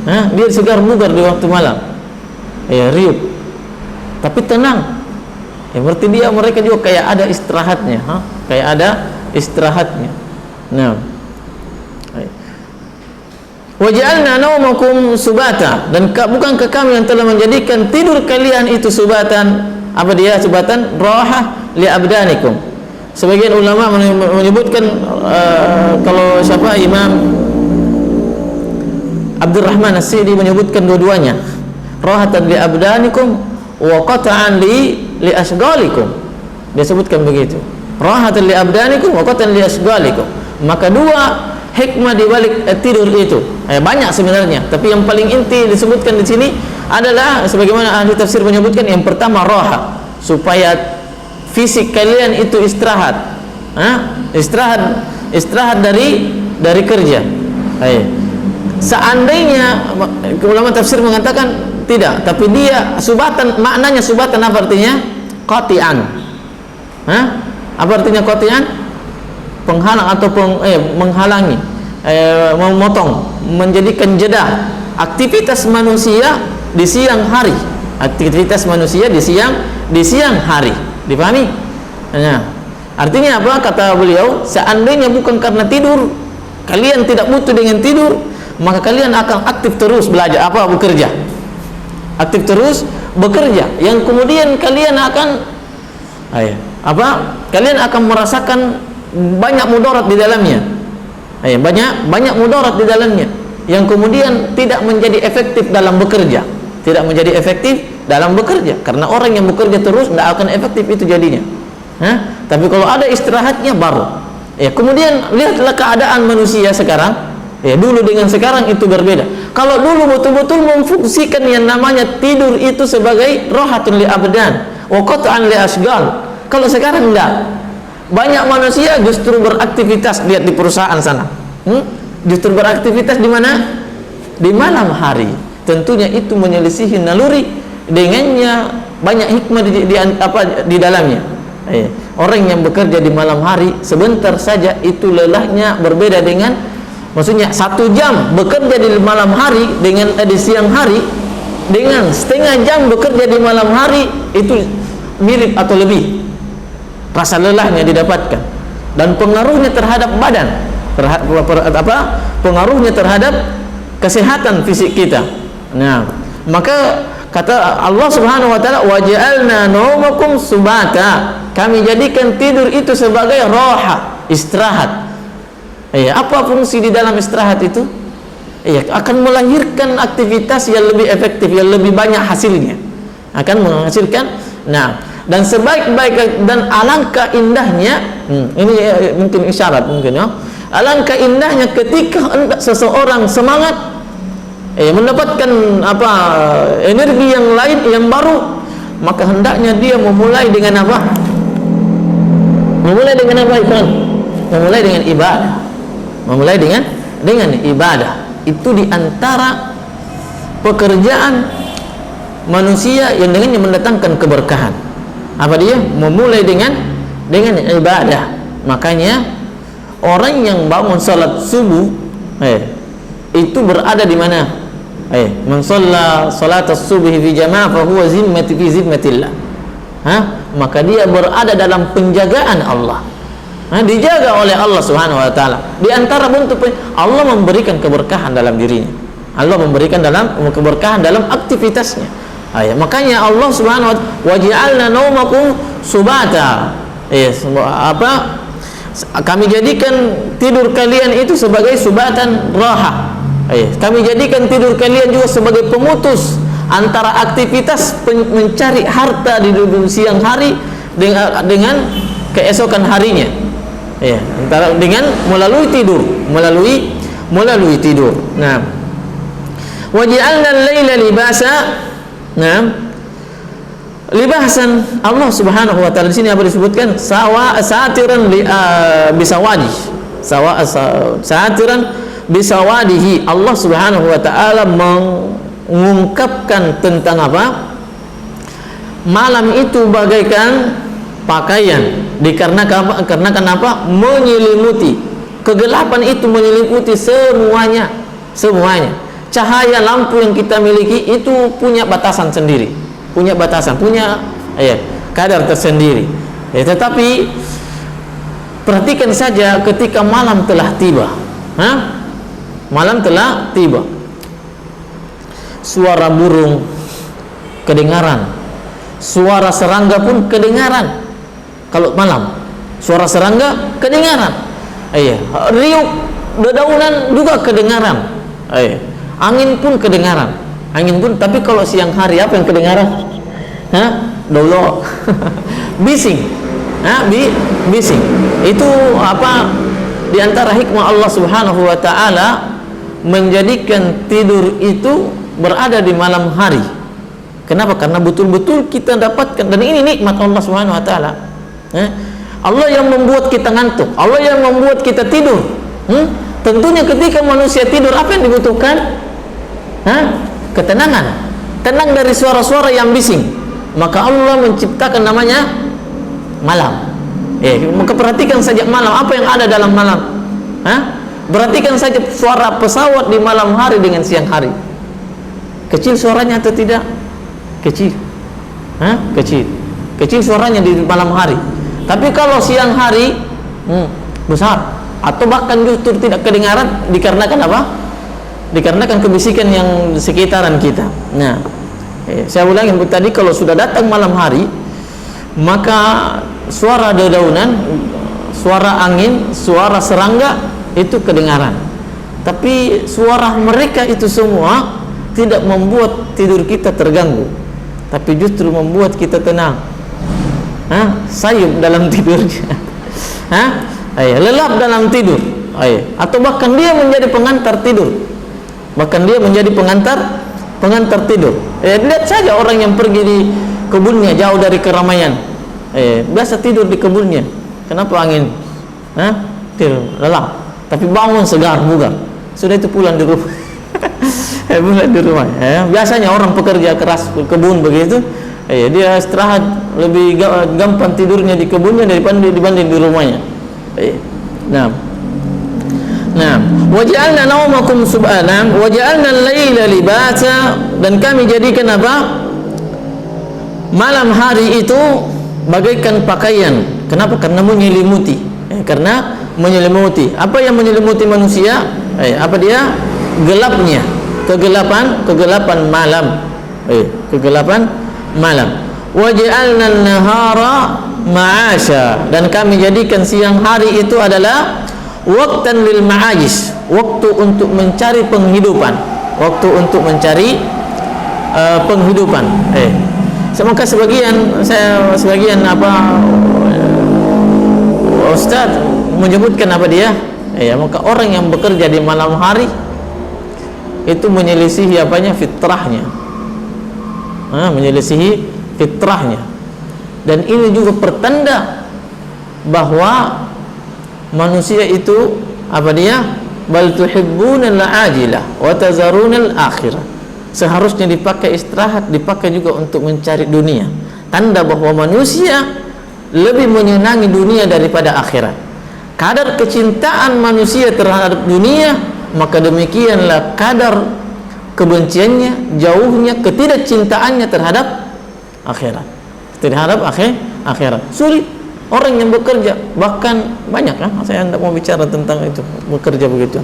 Dia segar bugar di waktu malam. Riuh. Tapi tenang. Berarti mereka juga kayak ada istirahatnya, kayak ada istirahatnya. Wa ja'alna naumakum subata, dan bukankah kami yang telah menjadikan tidur kalian itu subatan? Apa dia subatan? Rahah li abdanikum. Sebagian ulama menyebutkan kalau siapa, Imam Abdurrahman As-Sidi menyebutkan dua-duanya, rahatan li abdanikum wa qat'an li asghalikum. Dia sebutkan begitu, rahatan li abdanikum wa qat'an li asghalikum. Maka dua hikmah di balik tidur itu banyak sebenarnya, tapi yang paling inti disebutkan di sini adalah sebagaimana ahli tafsir menyebutkan, yang pertama raha, supaya fisik kalian itu istirahat. Istirahat dari kerja. Seandainya ulama tafsir mengatakan tidak, tapi dia subatan, maknanya subatan apa artinya? Qati'an. Apa artinya qati'an? penghalang atau menghalangi, memotong, menjadikan jeda aktivitas manusia di siang hari. Aktivitas manusia di siang hari. Dipahami? Nah, artinya apa? Kata beliau, seandainya bukan karena tidur, kalian tidak butuh dengan tidur, maka kalian akan aktif terus belajar bekerja. Aktif terus bekerja, yang kemudian kalian akan kalian akan merasakan banyak mudarat di dalamnya. Banyak mudarat di dalamnya, yang kemudian tidak menjadi efektif dalam bekerja. Tidak menjadi efektif dalam bekerja, karena orang yang bekerja terus tidak akan efektif itu jadinya. Tapi kalau ada istirahatnya baru. Kemudian lihatlah keadaan manusia sekarang. Dulu dengan sekarang itu berbeda. Kalau dulu betul-betul memfungsikan yang namanya tidur itu sebagai rohatun li abdan wa qat'an li asgal. Kalau sekarang enggak. Banyak manusia justru beraktivitas, lihat di perusahaan sana. Justru beraktivitas di mana? Di malam hari. Tentunya itu menyelisihi naluri, dengannya banyak hikmah di dalamnya. Orang yang bekerja di malam hari sebentar saja itu lelahnya berbeda dengan, maksudnya 1 jam bekerja di malam hari dengan di siang hari, dengan setengah jam bekerja di malam hari itu mirip atau lebih. Rasa lelahnya didapatkan, dan pengaruhnya terhadap badan, pengaruhnya terhadap kesehatan fisik kita. Nah, maka kata Allah Subhanahu wa taala, waja'alna naumakum subata. Kami jadikan tidur itu sebagai roha, istirahat. Apa fungsi di dalam istirahat itu? Akan melahirkan aktivitas yang lebih efektif, yang lebih banyak hasilnya. Akan menghasilkan. Nah, dan sebaik-baik dan alangkah indahnya, ini mungkin isyarat mungkin ya. Alangkah indahnya ketika seseorang semangat mendapatkan energi yang lain yang baru, maka hendaknya dia memulai dengan apa? Memulai dengan apa, Ikhwan? Memulai dengan ibadah. Memulai dengan ibadah. Itu diantara pekerjaan manusia yang dengannya mendatangkan keberkahan. Apa dia? Memulai dengan ibadah. Makanya orang yang bangun salat subuh itu berada di mana? Man shalla salat as-subhi fi jamaah fa huwa zimmati fi zimmatillah. Maka dia berada dalam penjagaan Allah. Dijaga oleh Allah Subhanahu wa taala. Di antara bentuk Allah memberikan keberkahan dalam dirinya. Allah memberikan keberkahan dalam aktivitasnya. Makanya Allah Subhanahu wa taala, waja'alna naumakum subata. Kami jadikan tidur kalian itu sebagai subatan raha. Kami jadikan tidur kalian juga sebagai pemutus antara aktivitas mencari harta di siang hari dengan keesokan harinya. Antara dengan melalui tidur. Nah, waj'alna al-laila libasa. Nah, libasan Allah Subhanahu wa taala di sini apa disebutkan? Satiran bisawadi. Satiran bisawadihi. Allah Subhanahu wa taala mengungkapkan tentang apa? Malam itu bagaikan pakaian, dikarenakan apa? Menyelimuti. Kegelapan itu menyelimuti semuanya. Cahaya lampu yang kita miliki itu punya batasan sendiri, punya kadar tersendiri. Tetapi perhatikan saja ketika malam telah tiba. Malam telah tiba. Suara burung kedengaran, suara serangga pun kedengaran. Kalau malam, suara serangga kedengaran. Riuh dedaunan juga kedengaran. Angin pun kedengaran. Tapi kalau siang hari apa yang kedengaran? Dolo. Bising. Bising. Itu apa? Di antara hikmah Allah Subhanahu wa taala menjadikan tidur itu berada di malam hari. Kenapa? Karena betul-betul kita dapatkan, dan ini nikmat Allah Subhanahu wa taala. Allah yang membuat kita ngantuk, Allah yang membuat kita tidur. Tentunya ketika manusia tidur apa yang dibutuhkan? Ketenangan. Tenang dari suara-suara yang bising. Maka Allah menciptakan namanya malam. Maka perhatikan saja malam, apa yang ada dalam malam. Perhatikan saja suara pesawat di malam hari dengan siang hari. Kecil suaranya atau tidak? Kecil. Kecil suaranya di malam hari. Tapi kalau siang hari besar, atau bahkan justru tidak kedengaran dikarenakan apa? Dikarenakan kebisikan yang sekitaran kita. Nah, saya ulangi tadi, kalau sudah datang malam hari, maka suara dedaunan, suara angin, suara serangga itu kedengaran. Tapi suara mereka itu semua tidak membuat tidur kita terganggu, tapi justru membuat kita tenang. Sayup dalam tidurnya. Lelap dalam tidur. Atau bahkan dia menjadi pengantar tidur. Pengantar tidur. Lihat saja orang yang pergi di kebunnya jauh dari keramaian. Biasa tidur di kebunnya. Kenapa angin? Tidur lelap. Tapi bangun segar, bugar. Sudah itu pulang di rumah. Pulang di rumah. Biasanya orang pekerja keras kebun begitu, dia istirahat lebih gampang tidurnya di kebunnya dibanding di rumahnya. Nah, waja'alna naumakum subhanan waja'alna al-laila libasa, dan kami jadikan apa? Malam hari itu bagaikan pakaian. Kenapa? Karena menyelimuti. Karena menyelimuti. Apa yang menyelimuti manusia? Apa dia? Gelapnya. Kegelapan malam. Kegelapan malam. Waja'alna an-nahara ma'asha, dan kami jadikan siang hari itu adalah waktan lil ma'ajis, waktu untuk mencari penghidupan, penghidupan. Maka sebagian Ustaz menyebutkan apa dia? Maka orang yang bekerja di malam hari itu menyelisihi apanya? Fitrahnya. Menyelisihi fitrahnya. Dan ini juga pertanda bahwa manusia itu apa dia? Bal tuhibbuna al-ajilah wa tazaruna al-akhirah. Seharusnya dipakai istirahat, dipakai juga untuk mencari dunia. Tanda bahwa manusia lebih menyenangi dunia daripada akhirat. Kadar kecintaan manusia terhadap dunia, maka demikianlah kadar kebenciannya, jauhnya ketidakcintaannya terhadap akhirat. Akhirat. Sulit orang yang bekerja, bahkan banyak saya tidak mau bicara tentang itu, bekerja begitu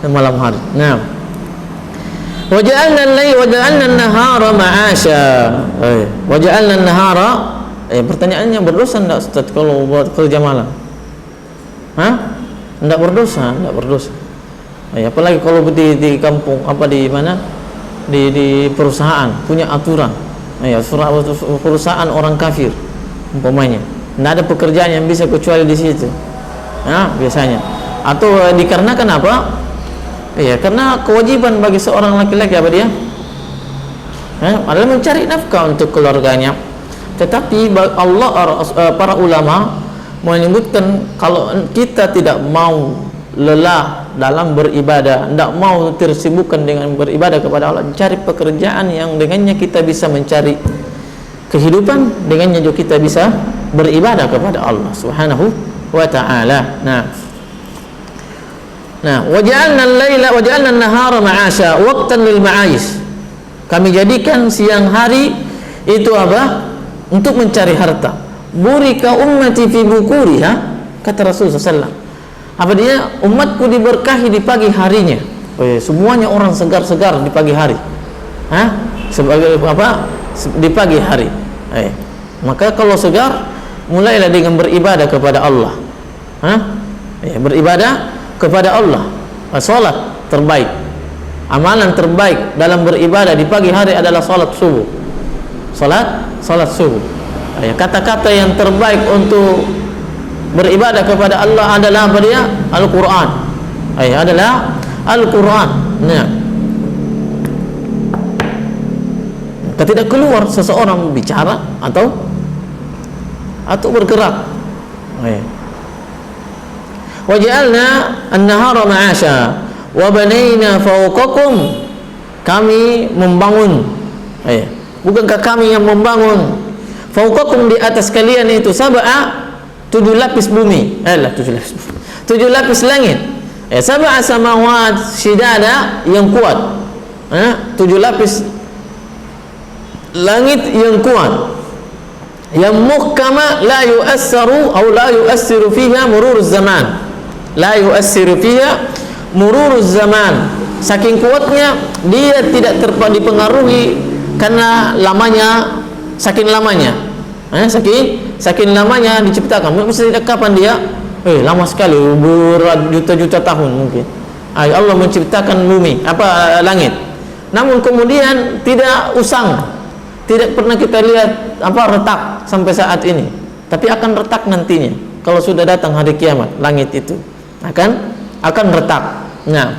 malam hari. Nah, waja'alna al-laila waja'alna an-nahara ma'asha. Waja'alna an-nahara, pertanyaannya, berdosa enggak Ustaz kalau buat kerja malam? Enggak berdosa. Apalagi kalau di kampung, di mana? Di perusahaan punya aturan. Perusahaan orang kafir umpamanya, tidak ada pekerjaan yang bisa kecuali di situ. Biasanya. Atau dikarenakan apa? Karena kewajiban bagi seorang laki-laki apa dia? Adalah mencari nafkah untuk keluarganya. Tetapi para ulama menyebutkan kalau kita tidak mau lelah dalam beribadah, tidak mau tersibukkan dengan beribadah kepada Allah, cari pekerjaan yang dengannya kita bisa mencari kehidupan, dengannya juga kita bisa beribadah kepada Allah Subhanahu wa ta'ala. Nah, waja'alna al-laila waja'alna an-nahara ma'asha waqtan lil ma'ayis. Kami jadikan siang hari itu apa? Untuk mencari harta. Burika ummati fi bukuriha, kata Rasulullah sallallahu. Apa dia? Umatku diberkahi di pagi harinya. Semuanya orang segar-segar di pagi hari. Sebagai apa? Di pagi hari. Maka kalau segar, mulailah dengan beribadah kepada Allah. Beribadah kepada Allah. Salat terbaik. Amalan terbaik dalam beribadah di pagi hari adalah salat subuh. Salat subuh. Kata-kata yang terbaik untuk beribadah kepada Allah adalah apa dia? Al-Quran. Adalah Al-Quran. Nah, tidak keluar seseorang bicara atau bergerak. Waja'alna an-nahara ma'asha wa banayna fawqakum. Kami membangun. Bukankah kami yang membangun? Fawqakum, di atas kalian itu sab'a 7 lapis bumi. 7 lapis langit. Sab'a samawat shidada yang kuat. 7 lapis langit yang kuat. Yang muhkama la yu'assaru atau la yu'assiru fiha mururuz zaman. La yu'assiru fiha mururuz zaman. Saking kuatnya dia tidak dipengaruhi karena lamanya, saking lamanya. Saking lamanya diciptakan. Maksudnya kapan dia? Lama sekali, berjuta-juta tahun mungkin. Allah menciptakan bumi, langit. Namun kemudian tidak usang, tidak pernah kita lihat retak sampai saat ini. Tapi akan retak nantinya. Kalau sudah datang hari kiamat, langit itu akan retak. Nah,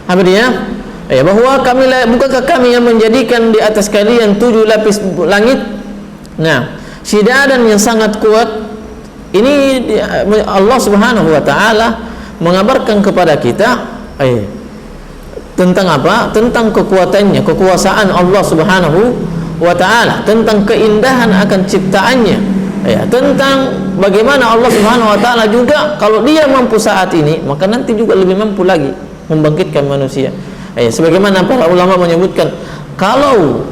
apa dia? Bahwa bukankah kami yang menjadikan di atas kalian 7 lapis langit? Syidadan yang sangat kuat. Ini Allah Subhanahu wa taala mengabarkan kepada kita tentang apa? Tentang kekuatannya, kekuasaan Allah Subhanahu wa taala, tentang keindahan akan ciptaannya. Tentang bagaimana Allah Subhanahu wa taala juga kalau dia mampu saat ini, maka nanti juga lebih mampu lagi membangkitkan manusia. Sebagaimana para ulama menyebutkan, kalau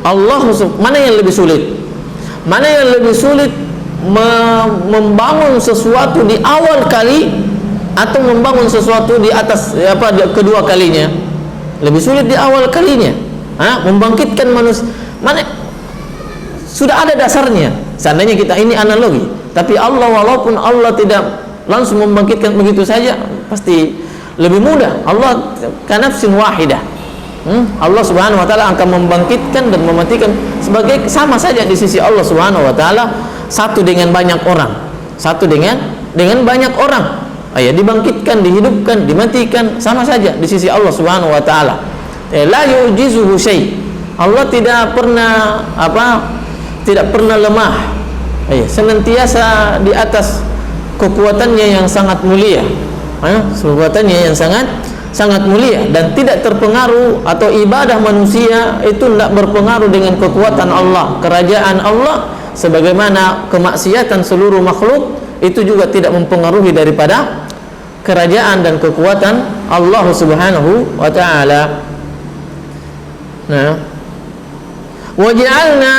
Allah, mana yang lebih sulit? Mana yang lebih sulit, membangun sesuatu di awal kali atau membangun sesuatu di atas kedua kalinya? Lebih sulit di awal kalinya. Membangkitkan manusia. Mana sudah ada dasarnya. Seandainya kita ini analogi, tapi Allah, walaupun Allah tidak langsung membangkitkan begitu saja, pasti lebih mudah. Allah kanafsin wahidah. Allah Subhanahu wa taala akan membangkitkan dan mematikan sebagai sama saja di sisi Allah Subhanahu wa taala, satu dengan banyak orang. Satu dengan banyak orang. Dibangkitkan, dihidupkan, dimatikan sama saja di sisi Allah Subhanahu wa taala. La yu'jizuhu syai'. Allah tidak pernah lemah. Senantiasa di atas kekuatannya yang sangat mulia. Kekuatannya yang sangat mulia dan tidak terpengaruh, atau ibadah manusia itu tidak berpengaruh dengan kekuatan Allah, kerajaan Allah, sebagaimana kemaksiatan seluruh makhluk itu juga tidak mempengaruhi daripada kerajaan dan kekuatan Allah Subhanahu wa taala. Waja'alna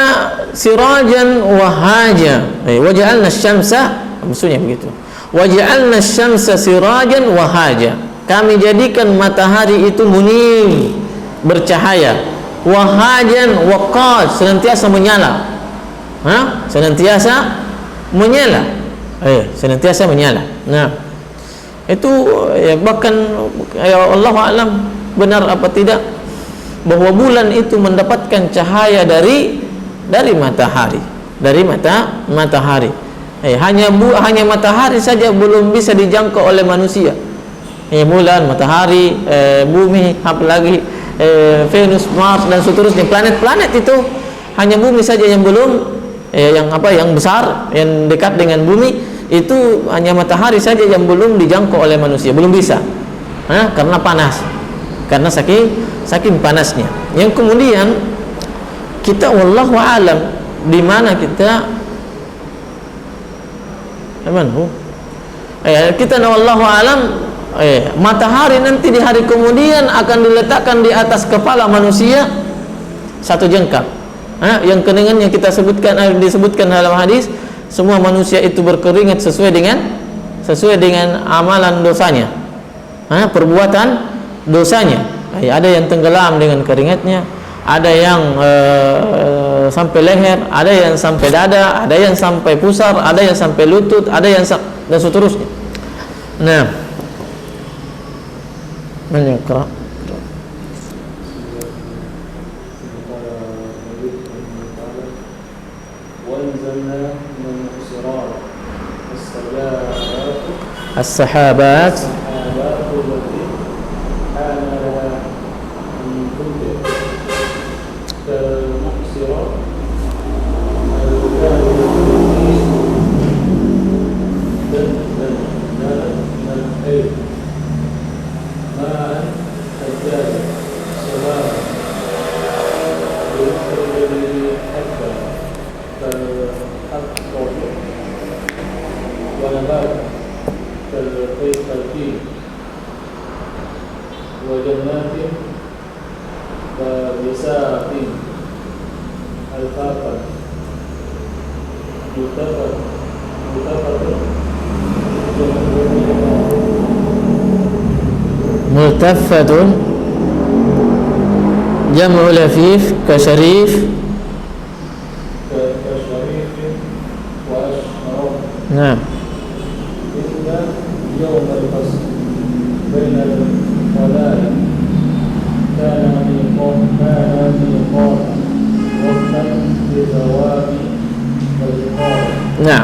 sirajan wahaja. Waja'alna syamsa, maksudnya begitu. Waja'alna syamsa sirajan wahaja. Kami jadikan matahari itu munir, bercahaya. Wahajan waqad, senantiasa menyala. Senantiasa menyala. Senantiasa menyala. Itu bahkan Allah alam benar apa tidak bahwa bulan itu mendapatkan cahaya dari matahari, matahari. Hanya matahari saja belum bisa dijangkau oleh manusia. Bulan, matahari, bumi, apalagi Venus, Mars dan seterusnya, planet-planet itu hanya bumi saja yang belum, yang besar, yang dekat dengan bumi itu hanya matahari saja yang belum dijangkau oleh manusia, belum bisa, karena panas, karena saking panasnya. Yang kemudian kita wallahu alam di mana kita kita wallahu alam matahari nanti di hari kemudian akan diletakkan di atas kepala manusia satu jengkal. Yang keningannya kita disebutkan dalam hadis, semua manusia itu berkeringat sesuai dengan amalan dosanya, perbuatan dosanya. Ada yang tenggelam dengan keringatnya, ada yang sampai leher, ada yang sampai dada, ada yang sampai pusar, ada yang sampai lutut, ada yang dan seterusnya. Menyekra. As-sahabat وجنات كبساط الفافا متفق multaffatun jam'u lafif kasyarif كشريف وأشرف nah إن يوم الفصل بين الخلائق كان ميقاتا وقتا لزوال والإقامة. nah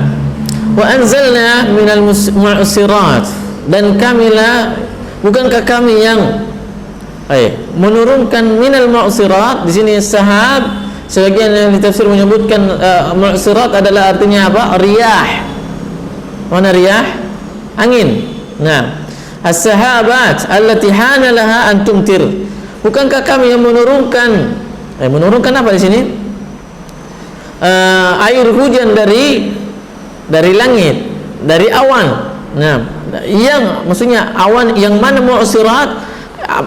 wa anzalna minal mu'sirat, dan kamilah, bukankah kami yang menurunkan minal mu'sirat. Di sini sahab, sebagian yang ditafsir menyebutkan mu'sirat adalah artinya apa? Riyah. Mana riyah? Angin. Nah, as-sahabat allati hana laha an tumtir. Bukankah kami yang menurunkan menurunkan apa di sini? Air hujan dari langit, dari awan. Nah, yang maksudnya awan yang mana mu'sirat,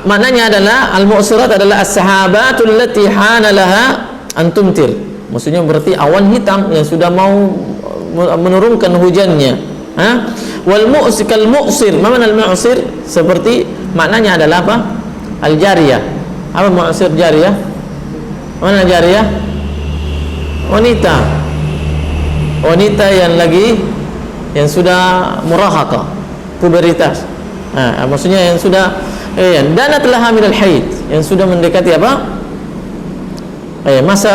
maknanya adalah al-mu'sirat adalah as-sahabatul lati hana laha an tumtir. Maksudnya berarti awan hitam yang sudah mau menurunkan hujannya. Wal mu'sir kal mu'sir, mana al mu'sir? Seperti maknanya adalah apa? Al jariyah. Apa mu'sir jariyah? Mana jariyah? Wanita yang sudah murahaqah, puberitas. Maksudnya yang sudah danat laha minal haid, yang sudah mendekati apa? Masa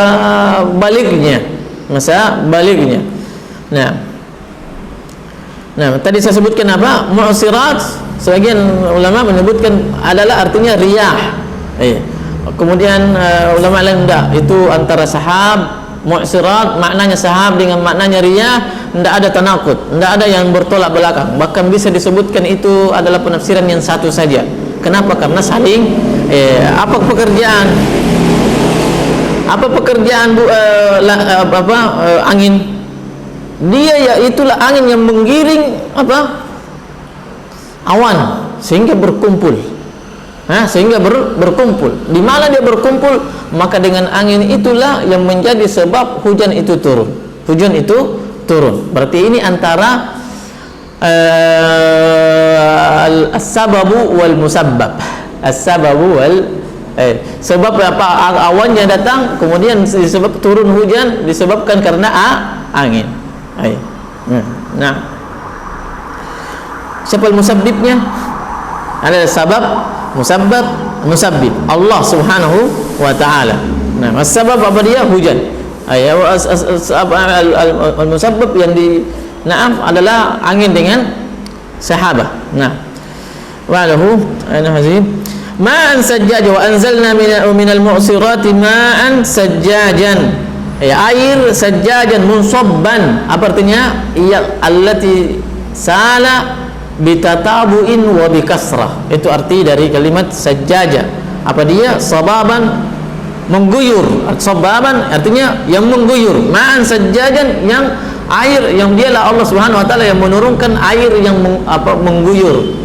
balignya. Nah, tadi saya sebutkan apa? Mu'sirat, sebagian ulama menyebutkan adalah artinya riyah. Kemudian ulama lain enggak, itu antara sahab. Mu'sirat maknanya sahab dengan maknanya riyah, tidak ada tanakut, tidak ada yang bertolak belakang. Bahkan bisa disebutkan itu adalah penafsiran yang satu saja. Kenapa? Karena saling apa pekerjaan angin? Dia itulah angin yang menggiring awan sehingga berkumpul. Sehingga berkumpul. Di mana dia berkumpul, maka dengan angin itulah yang menjadi sebab hujan itu turun. Berarti ini antara as-sababu wal musabbab. As-sababu wal sebab apa awannya datang, kemudian disebab turun hujan disebabkan karena angin. Nah, siapa musabbibnya? Ada sabab, musabbib Allah Subhanahu wa taala. Nah, as-sabab apa dia? Hujan. Al-musabbib yang adalah angin dengan sahabah. Nah, walahu ma'an sajjaja wa anzalna minal mu'sirati ma'an sajjajan. Air sajjajan munsabban. Apa artinya? Allati sala bitatabu'in wa bikasrah. Itu arti dari kalimat sajjaja. Apa dia? Sababan, mengguyur. Sababan artinya yang mengguyur. Ma'an sajjajan, yang air yang dialah Allah Subhanahu wa taala yang menurunkan air yang mengguyur.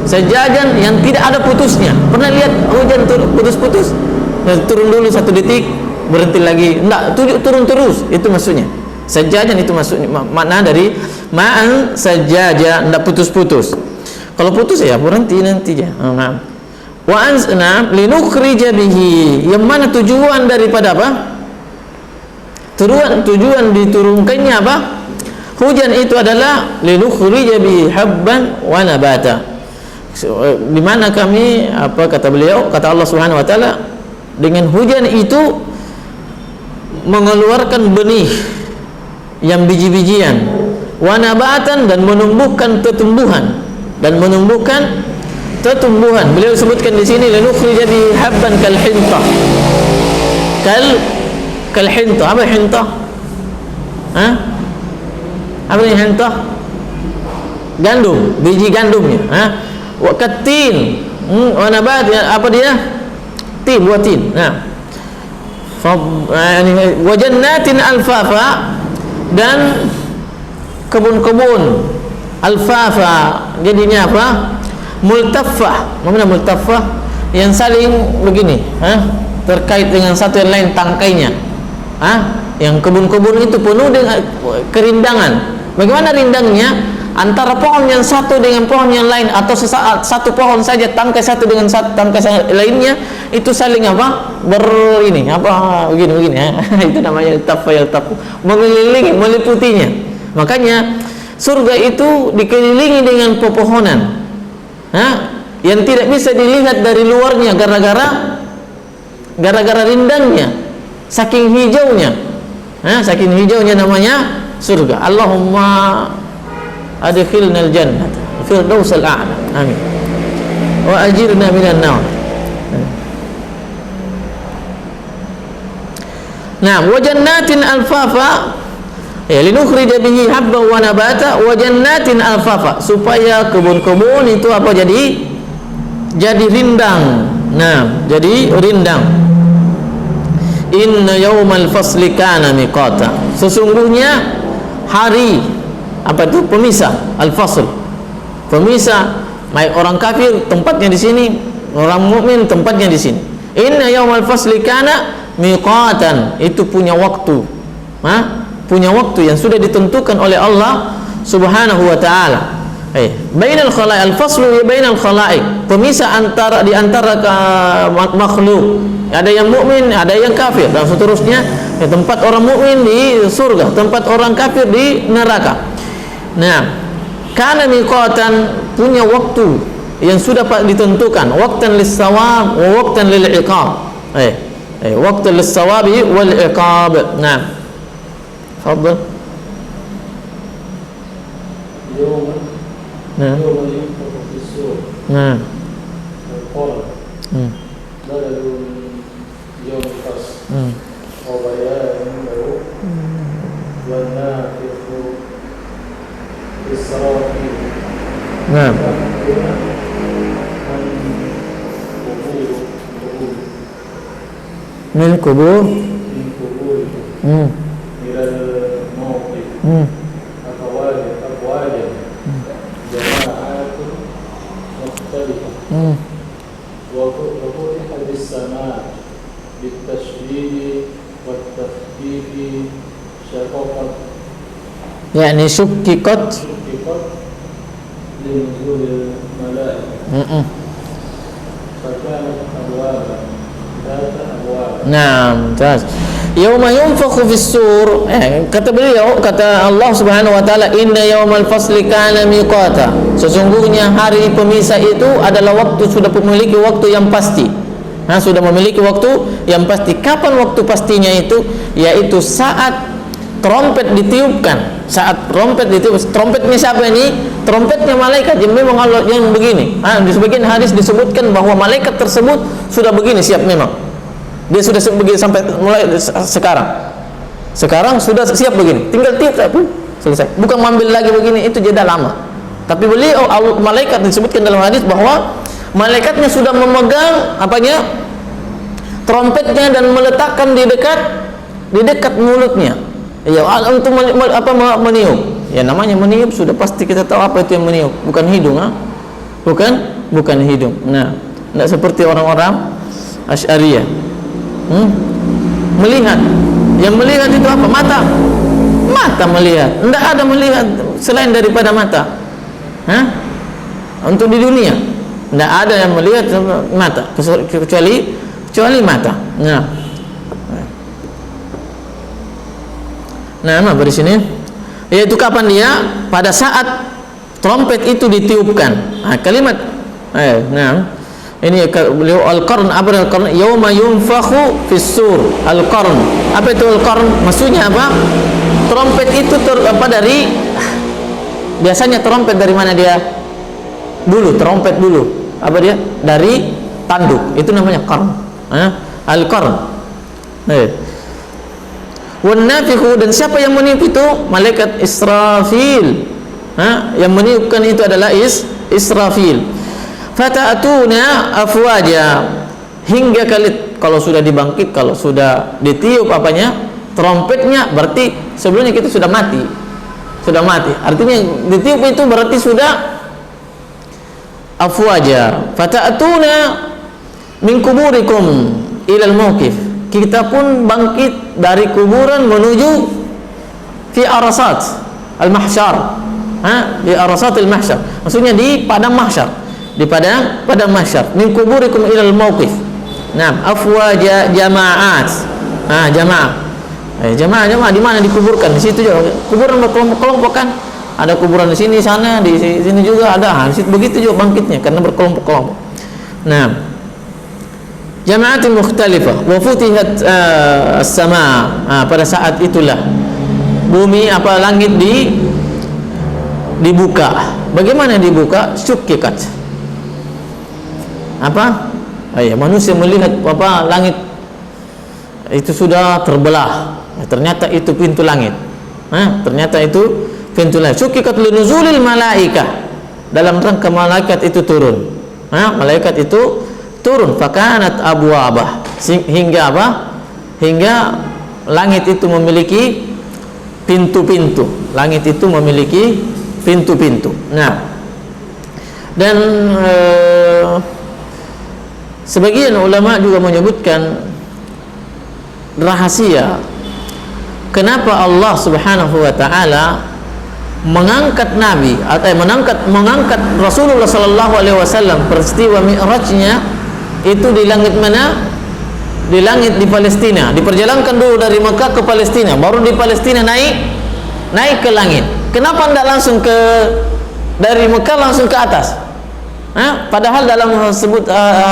Sajjajan yang tidak ada putusnya. Pernah lihat hujan putus-putus? Turun dulu 1 detik, berhenti lagi. Enggak, turun terus. Itu maksudnya. Sajjajan itu maksudnya, makna dari ma'an sajjaja, tidak putus-putus. Kalau putus ya berhenti nanti ya. Wa anzna linukhrija bihi, yang mana tujuan daripada apa? Tujuan diturunkannya apa? Hujan itu adalah linukhrija bihi habban wa nabata. Di mana kami, kata beliau, kata Allah Subhanahu wa taala, dengan hujan itu mengeluarkan benih yang biji-bijian, wanabatan, dan menumbuhkan tumbuhan. Beliau sebutkan di sini linukhrija bi habban kal hintah. Kal hintah. Apa hintah? Apa ini hintah? Gandum, biji gandumnya. Wa katin. Wanabat, apa dia? Tin, buah tin. Nah. Wa jannatin alfafa, dan kebun-kebun alfafa, jadinya apa? multaffah. Mana multaffah? Yang saling begini, terkait dengan satu yang lain tangkainya. Yang kebun-kebun itu penuh dengan kerindangan. Bagaimana rindangnya? Antara pohon yang satu dengan pohon yang lain, atau sesaat satu pohon saja tangkai satu dengan tangkai lainnya itu saling begini itu namanya tafayaltafu, mengelilingi, meliputinya. Makanya surga itu dikelilingi dengan pepohonan yang tidak bisa dilihat dari luarnya gara-gara rindangnya, saking hijaunya namanya surga. Allahumma adkhilnal jannah firdausal a'la, amin, wa ajirna minan nar. Nah, wa jannatin alfafa, linukhrija bihi habban wa nabata, wa jannatin alfafa, supaya kebun-kebun itu jadi rindang. Nah, jadi rindang. Inna yaumal fasli kana miqata, sesungguhnya hari pemisah, al-fasl, pemisah, baik orang kafir tempatnya di sini, orang mukmin tempatnya di sini. Inna yaumal fasli kana miqatan, itu punya waktu, punya waktu yang sudah ditentukan oleh Allah Subhanahu wa taala. Bainal khalaiq, al-faslu bainal khalaiq, pemisah di antara makhluk. Ada yang mukmin, ada yang kafir, dan seterusnya. Tempat orang mukmin di surga, tempat orang kafir di neraka. Nah, kana miqatan, punya waktu yang sudah ditentukan, waqtan lis-shawab wa waqtan lil-iqab. Waqtan lis-shawabi wal-iqab. Nah, tafadhal. يوم ينفخ في الصور والقرن بدل يوم الفصل وبيان له والنافخ في السرافيل من القبور إلى الموقف أفواجا جماعات مختلفة وفتحت السماء بالتشديد والتخفيف شققت، يعني شققت لنزول الملائكة فكانت أبوابا ذات أبواب. Nah, jelas. Yauma yunfakhu fis-sur, kata beliau, kata Allah Subhanahu wa taala, inna yaumal fasli kana miqata, sesungguhnya hari pemisah itu adalah waktu, sudah memiliki waktu yang pasti. Sudah memiliki waktu yang pasti. Kapan waktu pastinya itu? Yaitu saat trompet ditiupkan. Saat trompet ditiup. Trompetnya siapa ini? Trompetnya malaikat yang memang Allah yang begini. Di sebagian hadis disebutkan bahwa malaikat tersebut sudah begini siap memang. Dia sudah begini sampai mulai sekarang. Sekarang sudah siap begini. Tinggal tiup pun selesai. Bukan mengambil lagi begini, itu jeda lama. Tapi beliau malaikat disebutkan dalam hadis bahwa malaikatnya sudah memegang trompetnya dan meletakkan di dekat mulutnya. Ya, untuk meniup. Ya, namanya meniup sudah pasti kita tahu apa itu yang meniup, bukan hidung, bukan hidung. Nah, tidak seperti orang-orang Asy'ariyah. Melihat, yang melihat itu apa? Mata melihat. Tidak ada melihat selain daripada mata. Untuk di dunia tidak ada yang melihat mata kecuali mata. Nah, di sini yaitu kapan dia? Pada saat trompet itu ditiupkan. Kalimat ini beliau al-qarn, apa al-qarn? Yauma yunfakhu fis-sur. Al-qarn. Apa itu al-qarn? Maksudnya apa? Trompet itu dari biasanya trompet dari mana dia? Trompet dulu. Apa dia? Dari tanduk. Itu namanya qarn. Al-qarn. Wan nafikhu, dan siapa yang meniup itu? Malaikat Israfil. Yang meniupkan itu adalah Israfil. Fata'atuna afwaja, hingga kalau sudah dibangkit, kalau sudah ditiup trompetnya, berarti sebelumnya kita sudah mati. Artinya ditiup itu berarti sudah afwaja fata'tuna min kuburikum ila al-mauqif. Kita pun bangkit dari kuburan menuju fi arasat al-mahsyar. Di arasat al-mahsyar. Maksudnya di padang mahsyar. Di padang mahsyar. Min kuburikum ila al-mauqif. Nah, afwaja jama'at. Jamaah. Jamaah di mana dikuburkan? Di situ juga. Kuburan berkelompok-kelompok kan? Ada kuburan di sini, sana, di sini juga ada. Di situ begitu juga bangkitnya karena berkelompok-kelompok. Nah, jama'atin mukhtalifah wa futihat as-sama'. Pada saat itulah bumi langit dibuka. Bagaimana dibuka? Syukkikat. Manusia melihat langit itu sudah terbelah. Ternyata itu pintu langit. Ternyata itu pintu langit. Syukkikat linuzulil malaikah. Dalam rangka malaikat itu turun. Malaikat itu turun. Fakanat abwabah. Hingga hingga langit itu memiliki pintu-pintu. Langit itu memiliki pintu-pintu. Nah, dan sebagian ulama juga menyebutkan rahasia kenapa Allah Subhanahu wa taala mengangkat Nabi atau mengangkat Rasulullah sallallahu alaihi wasallam. Peristiwa Mi'rajnya itu di langit mana? Di langit di Palestina. Diperjalankan dulu dari Mekah ke Palestina, baru di Palestina naik ke langit. Kenapa tidak langsung dari Mekah langsung ke atas? Padahal dalam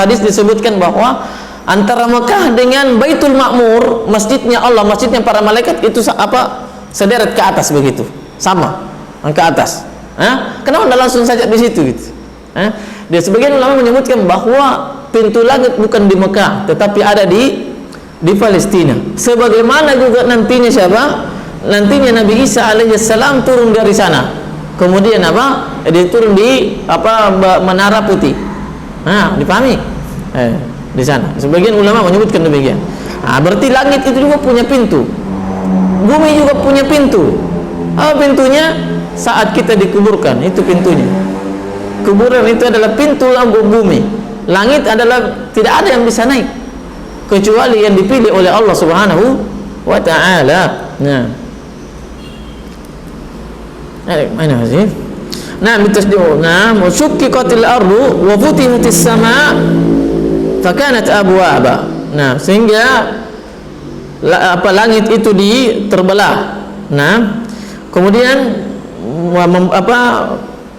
hadis disebutkan bahwa antara Mekah dengan Baitul Ma'mur, masjidnya Allah, masjidnya para malaikat itu sederet ke atas begitu, sama ke atas. Kenapa tidak langsung saja di situ gitu? Dia sebagian ulama menyebutkan bahwa pintu langit bukan di Mekah, tetapi ada di Palestina. Sebagaimana juga nantinya nantinya Nabi Isa alaihissalam turun dari sana. Kemudian dia turun di Menara Putih. Dipahami? Di sana. Sebagian ulama menyebutkan demikian. Berarti langit itu juga punya pintu. Bumi juga punya pintu. Pintunya saat kita dikuburkan, itu pintunya. Kuburan itu adalah pintu lampu bumi. Langit adalah tidak ada yang bisa naik kecuali yang dipilih oleh Allah Subhanahu wa taala. Mana sih? Bitasdiu. Wa syukkiqatil ardu wa futihatis sama' fakanat abwaba. Sehingga langit itu terbelah. Kemudian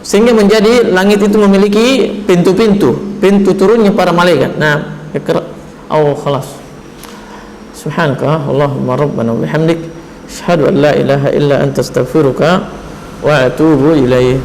sehingga menjadi langit itu memiliki pintu turunnya para malaikat. Khalas. Subhanaka Allahumma rabbana wa bihamdik asyhadu an la ilaha illa anta astaghfiruka wa atubu ilaih.